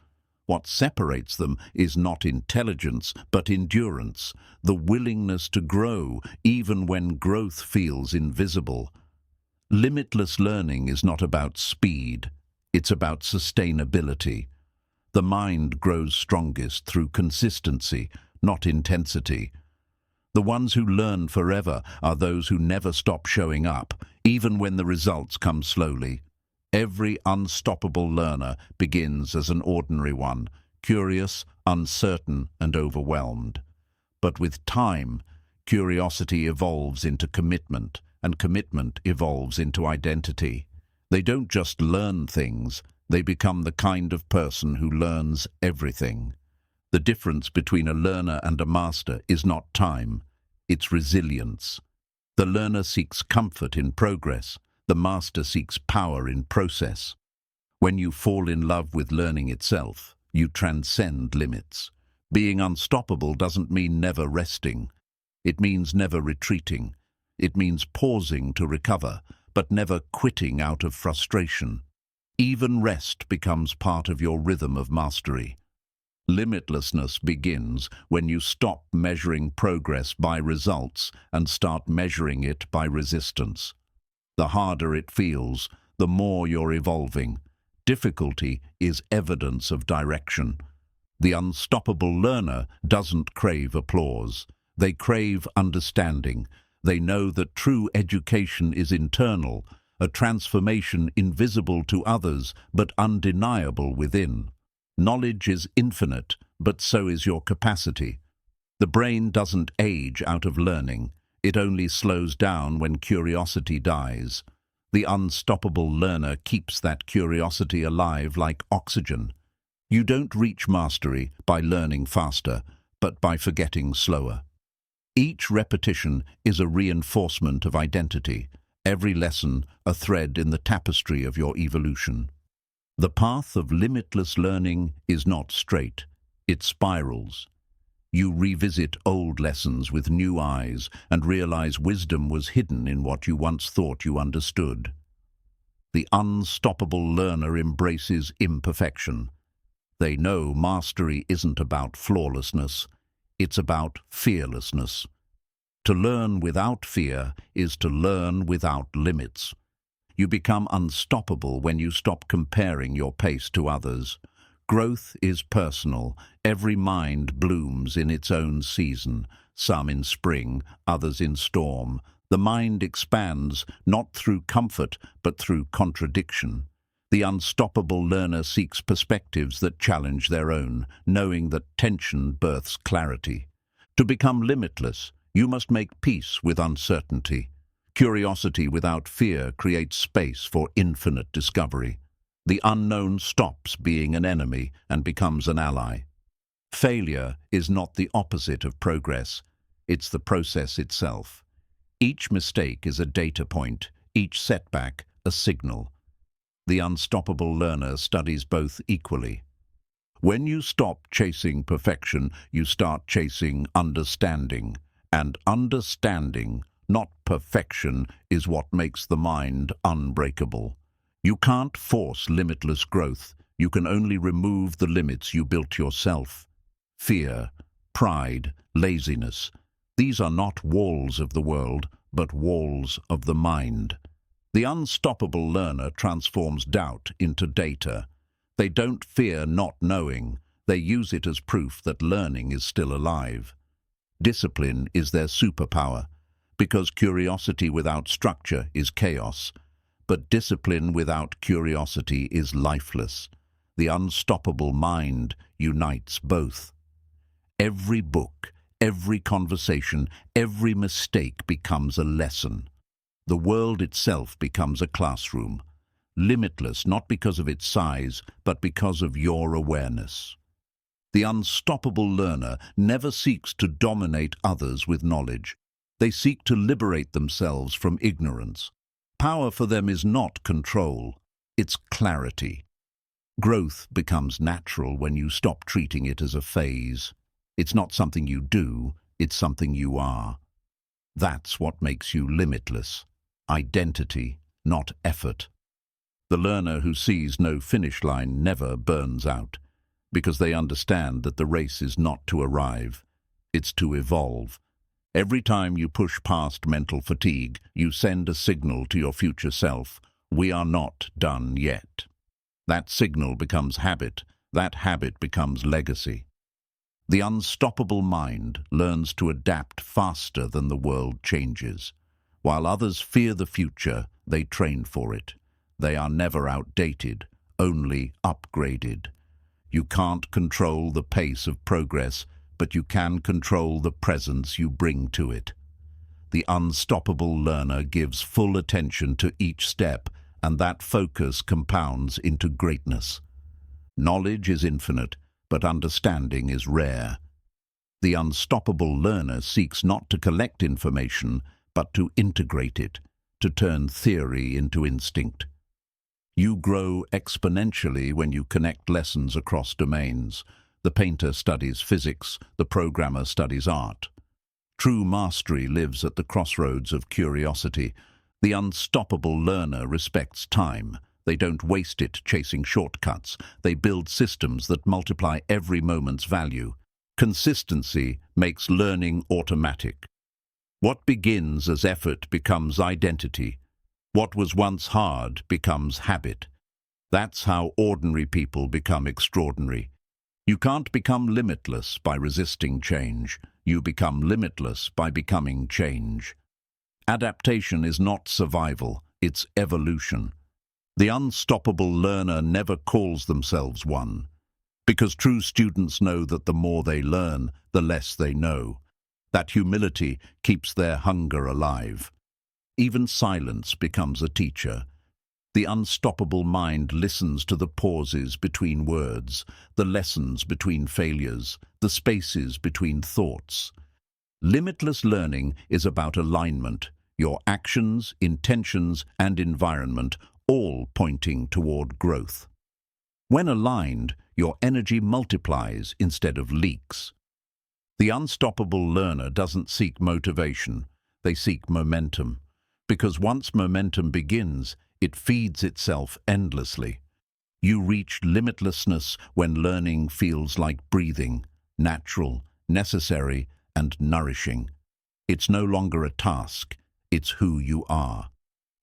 What separates them is not intelligence, but endurance, the willingness to grow even when growth feels invisible. Limitless learning is not about speed, it's about sustainability. The mind grows strongest through consistency, not intensity. The ones who learn forever are those who never stop showing up, even when the results come slowly. Every unstoppable learner begins as an ordinary one, curious, uncertain, and overwhelmed. But with time, curiosity evolves into commitment, and commitment evolves into identity. They don't just learn things, they become the kind of person who learns everything. The difference between a learner and a master is not time, it's resilience. The learner seeks comfort in progress. The master seeks power in process. When you fall in love with learning itself, you transcend limits. Being unstoppable doesn't mean never resting. It means never retreating. It means pausing to recover, but never quitting out of frustration. Even rest becomes part of your rhythm of mastery. Limitlessness begins when you stop measuring progress by results and start measuring it by resistance. The harder it feels, the more you're evolving. Difficulty is evidence of direction. The unstoppable learner doesn't crave applause. They crave understanding. They know that true education is internal, a transformation invisible to others but undeniable within. Knowledge is infinite, but so is your capacity. The brain doesn't age out of learning. It only slows down when curiosity dies. The unstoppable learner keeps that curiosity alive like oxygen. You don't reach mastery by learning faster, but by forgetting slower. Each repetition is a reinforcement of identity, every lesson a thread in the tapestry of your evolution. The path of limitless learning is not straight, it spirals. You revisit old lessons with new eyes and realize wisdom was hidden in what you once thought you understood. The unstoppable learner embraces imperfection. They know mastery isn't about flawlessness, it's about fearlessness. To learn without fear is to learn without limits. You become unstoppable when you stop comparing your pace to others. Growth is personal. Every mind blooms in its own season, some in spring, others in storm. The mind expands not through comfort, but through contradiction. The unstoppable learner seeks perspectives that challenge their own, knowing that tension births clarity. To become limitless, you must make peace with uncertainty. Curiosity without fear creates space for infinite discovery. The unknown stops being an enemy and becomes an ally. Failure is not the opposite of progress, it's the process itself. Each mistake is a data point, each setback a signal. The unstoppable learner studies both equally. When you stop chasing perfection, you start chasing understanding. And understanding, not perfection, is what makes the mind unbreakable. You can't force limitless growth. You can only remove the limits you built yourself. Fear, pride, laziness. These are not walls of the world, but walls of the mind. The unstoppable learner transforms doubt into data. They don't fear not knowing. They use it as proof that learning is still alive. Discipline is their superpower, because curiosity without structure is chaos, but discipline without curiosity is lifeless. The unstoppable mind unites both. Every book, every conversation, every mistake becomes a lesson. The world itself becomes a classroom, limitless not because of its size, but because of your awareness. The unstoppable learner never seeks to dominate others with knowledge. They seek to liberate themselves from ignorance. Power for them is not control, it's clarity. Growth becomes natural when you stop treating it as a phase. It's not something you do, it's something you are. That's what makes you limitless. Identity, not effort. The learner who sees no finish line never burns out, because they understand that the race is not to arrive, it's to evolve. Every time you push past mental fatigue, you send a signal to your future self, we are not done yet. That signal becomes habit, that habit becomes legacy. The unstoppable mind learns to adapt faster than the world changes. While others fear the future, they train for it. They are never outdated, only upgraded. You can't control the pace of progress, but you can control the presence you bring to it. The unstoppable learner gives full attention to each step, and that focus compounds into greatness. Knowledge is infinite, but understanding is rare. The unstoppable learner seeks not to collect information, but to integrate it, to turn theory into instinct. You grow exponentially when you connect lessons across domains. The painter studies physics, the programmer studies art. True mastery lives at the crossroads of curiosity. The unstoppable learner respects time. They don't waste it chasing shortcuts. They build systems that multiply every moment's value. Consistency makes learning automatic. What begins as effort becomes identity. What was once hard becomes habit. That's how ordinary people become extraordinary. You can't become limitless by resisting change. You become limitless by becoming change. Adaptation is not survival, it's evolution. The unstoppable learner never calls themselves one, because true students know that the more they learn, the less they know. That humility keeps their hunger alive. Even silence becomes a teacher. The unstoppable mind listens to the pauses between words, the lessons between failures, the spaces between thoughts. Limitless learning is about alignment, your actions, intentions, and environment all pointing toward growth. When aligned, your energy multiplies instead of leaks. The unstoppable learner doesn't seek motivation, they seek momentum. Because once momentum begins, it feeds itself endlessly. You reach limitlessness when learning feels like breathing, natural, necessary, and nourishing. It's no longer a task, it's who you are.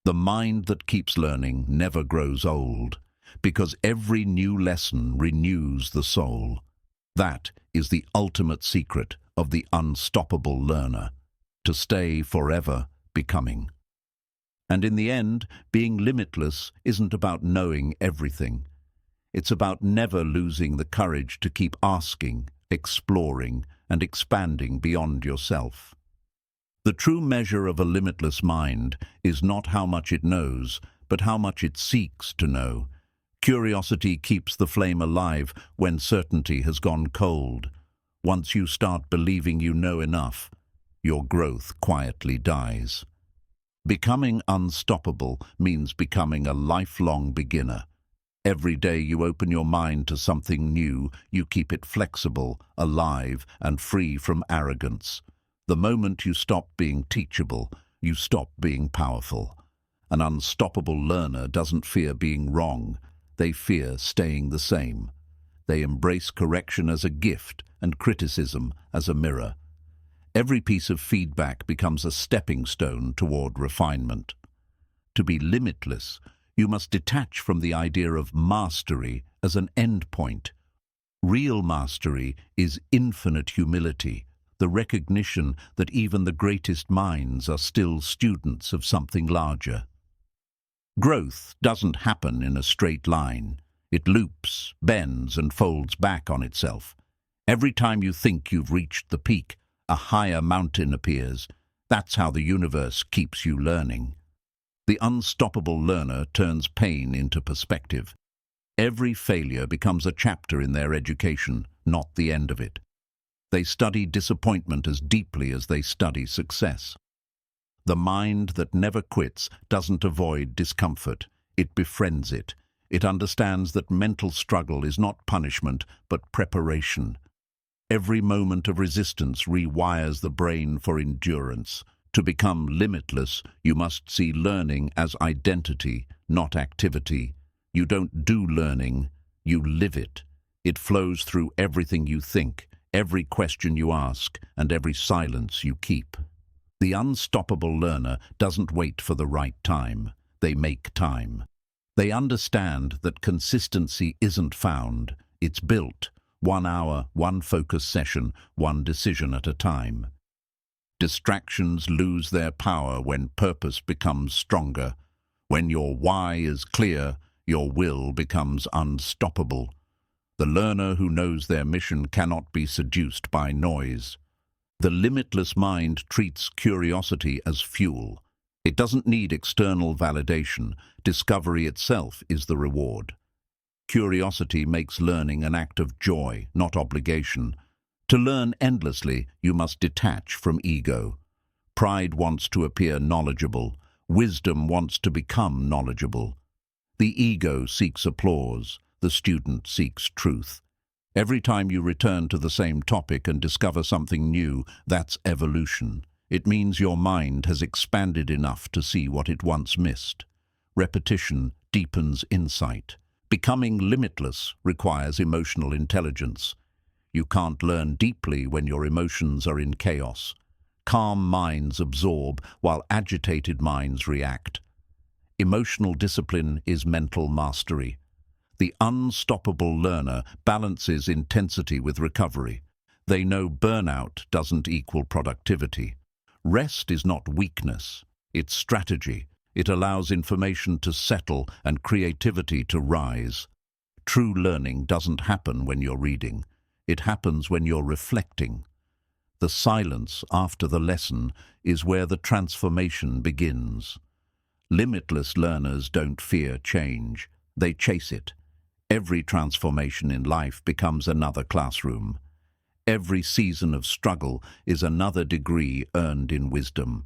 The mind that keeps learning never grows old, because every new lesson renews the soul. That is the ultimate secret of the unstoppable learner, to stay forever becoming. And in the end, being limitless isn't about knowing everything. It's about never losing the courage to keep asking, exploring, and expanding beyond yourself. The true measure of a limitless mind is not how much it knows, but how much it seeks to know. Curiosity keeps the flame alive when certainty has gone cold. Once you start believing you know enough, your growth quietly dies. Becoming unstoppable means becoming a lifelong beginner. Every day you open your mind to something new, you keep it flexible, alive, and free from arrogance. The moment you stop being teachable, you stop being powerful. An unstoppable learner doesn't fear being wrong. They fear staying the same. They embrace correction as a gift and criticism as a mirror. Every piece of feedback becomes a stepping stone toward refinement. To be limitless, you must detach from the idea of mastery as an endpoint. Real mastery is infinite humility, the recognition that even the greatest minds are still students of something larger. Growth doesn't happen in a straight line. It loops, bends, and folds back on itself. Every time you think you've reached the peak, a higher mountain appears. That's how the universe keeps you learning. The unstoppable learner turns pain into perspective. Every failure becomes a chapter in their education, not the end of it. They study disappointment as deeply as they study success. The mind that never quits doesn't avoid discomfort, it befriends it. It understands that mental struggle is not punishment, but preparation. Every moment of resistance rewires the brain for endurance. To become limitless, you must see learning as identity, not activity. You don't do learning, you live it. It flows through everything you think, every question you ask, and every silence you keep. The unstoppable learner doesn't wait for the right time. They make time. They understand that consistency isn't found, it's built. 1 hour, one focus session, one decision at a time. Distractions lose their power when purpose becomes stronger. When your why is clear, your will becomes unstoppable. The learner who knows their mission cannot be seduced by noise. The limitless mind treats curiosity as fuel. It doesn't need external validation. Discovery itself is the reward. Curiosity makes learning an act of joy, not obligation. To learn endlessly, you must detach from ego. Pride wants to appear knowledgeable. Wisdom wants to become knowledgeable. The ego seeks applause. The student seeks truth. Every time you return to the same topic and discover something new, that's evolution. It means your mind has expanded enough to see what it once missed. Repetition deepens insight. Becoming limitless requires emotional intelligence. You can't learn deeply when your emotions are in chaos. Calm minds absorb while agitated minds react. Emotional discipline is mental mastery. The unstoppable learner balances intensity with recovery. They know burnout doesn't equal productivity. Rest is not weakness, it's strategy. It allows information to settle and creativity to rise. True learning doesn't happen when you're reading. It happens when you're reflecting. The silence after the lesson is where the transformation begins. Limitless learners don't fear change. They chase it. Every transformation in life becomes another classroom. Every season of struggle is another degree earned in wisdom.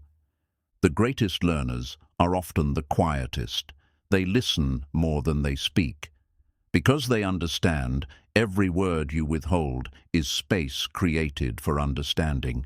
The greatest learners are often the quietest. They listen more than they speak. Because they understand, every word you withhold is space created for understanding.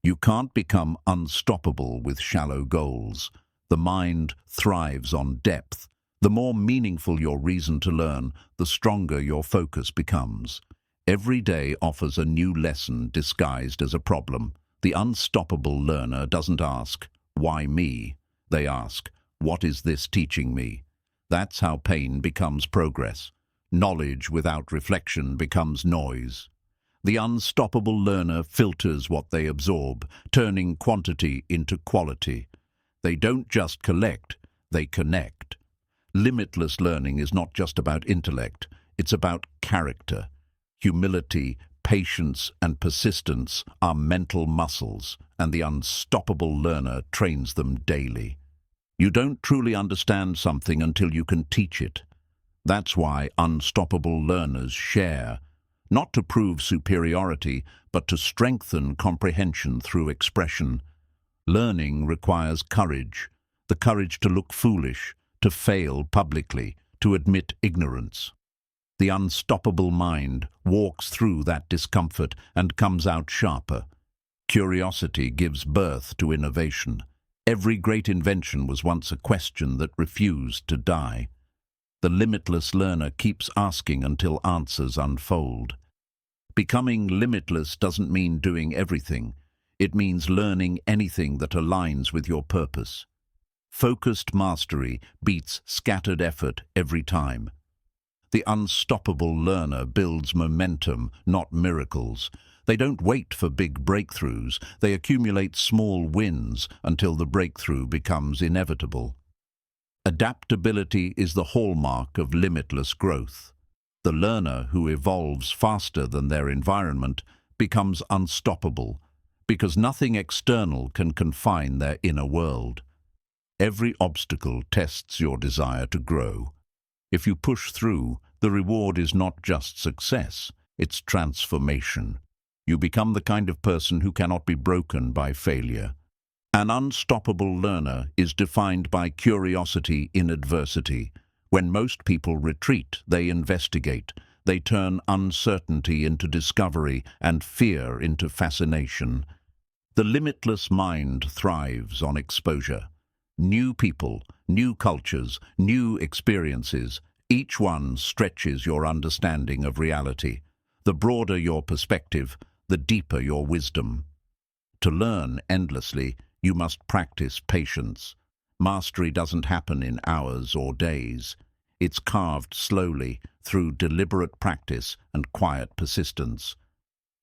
You can't become unstoppable with shallow goals. The mind thrives on depth. The more meaningful your reason to learn, the stronger your focus becomes. Every day offers a new lesson disguised as a problem. The unstoppable learner doesn't ask, "Why me?" They ask, "What is this teaching me?" That's how pain becomes progress. Knowledge without reflection becomes noise. The unstoppable learner filters what they absorb, turning quantity into quality. They don't just collect, they connect. Limitless learning is not just about intellect, it's about character. Humility, patience, and persistence are mental muscles, and the unstoppable learner trains them daily. You don't truly understand something until you can teach it. That's why unstoppable learners share, not to prove superiority, but to strengthen comprehension through expression. Learning requires courage, the courage to look foolish, to fail publicly, to admit ignorance. The unstoppable mind walks through that discomfort and comes out sharper. Curiosity gives birth to innovation. Every great invention was once a question that refused to die. The limitless learner keeps asking until answers unfold. Becoming limitless doesn't mean doing everything. It means learning anything that aligns with your purpose. Focused mastery beats scattered effort every time. The unstoppable learner builds momentum, not miracles. They don't wait for big breakthroughs. They accumulate small wins until the breakthrough becomes inevitable. Adaptability is the hallmark of limitless growth. The learner who evolves faster than their environment becomes unstoppable, because nothing external can confine their inner world. Every obstacle tests your desire to grow. If you push through, the reward is not just success, it's transformation. You become the kind of person who cannot be broken by failure. An unstoppable learner is defined by curiosity in adversity. When most people retreat, they investigate. They turn uncertainty into discovery and fear into fascination. The limitless mind thrives on exposure. New people, new cultures, new experiences, each one stretches your understanding of reality. The broader your perspective, the deeper your wisdom. To learn endlessly, you must practice patience. Mastery doesn't happen in hours or days. It's carved slowly through deliberate practice and quiet persistence.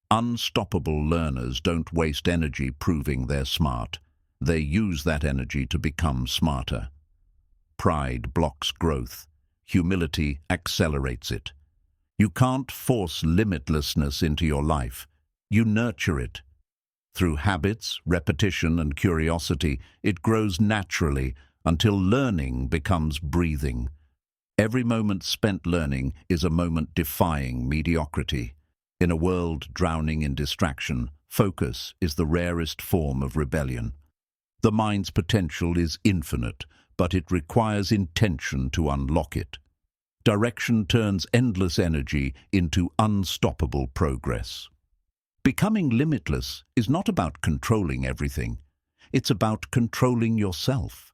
Unstoppable learners don't waste energy proving they're smart. They use that energy to become smarter. Pride blocks growth. Humility accelerates it. You can't force limitlessness into your life. You nurture it. Through habits, repetition, and curiosity, it grows naturally until learning becomes breathing. Every moment spent learning is a moment defying mediocrity. In a world drowning in distraction, focus is the rarest form of rebellion. The mind's potential is infinite, but it requires intention to unlock it. Direction turns endless energy into unstoppable progress. Becoming limitless is not about controlling everything. It's about controlling yourself.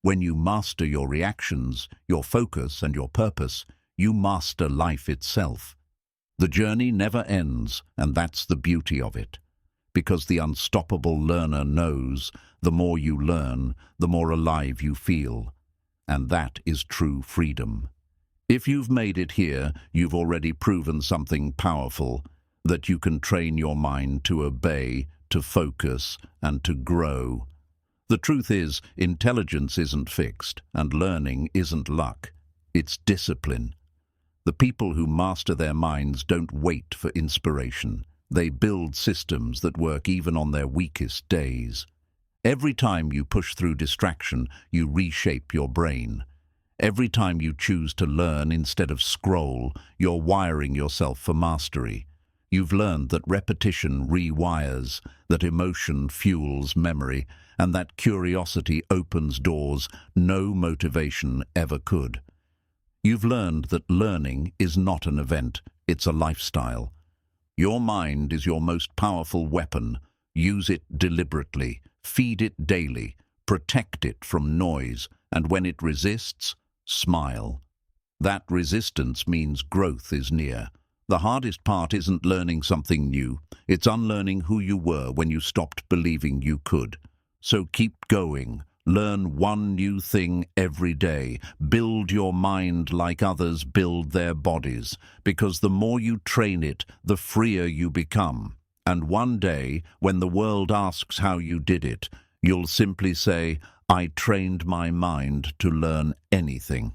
When you master your reactions, your focus and your purpose, you master life itself. The journey never ends, and that's the beauty of it. Because the unstoppable learner knows, the more you learn, the more alive you feel. And that is true freedom. If you've made it here, you've already proven something powerful, that you can train your mind to obey, to focus, and to grow. The truth is, intelligence isn't fixed, and learning isn't luck. It's discipline. The people who master their minds don't wait for inspiration. They build systems that work even on their weakest days. Every time you push through distraction, you reshape your brain. Every time you choose to learn instead of scroll, you're wiring yourself for mastery. You've learned that repetition rewires, that emotion fuels memory, and that curiosity opens doors no motivation ever could. You've learned that learning is not an event, it's a lifestyle. Your mind is your most powerful weapon. Use it deliberately, feed it daily, protect it from noise, and when it resists, smile. That resistance means growth is near. The hardest part isn't learning something new, it's unlearning who you were when you stopped believing you could. So keep going. Learn one new thing every day. Build your mind like others build their bodies, because the more you train it, the freer you become. And one day, when the world asks how you did it, you'll simply say, I trained my mind to learn anything.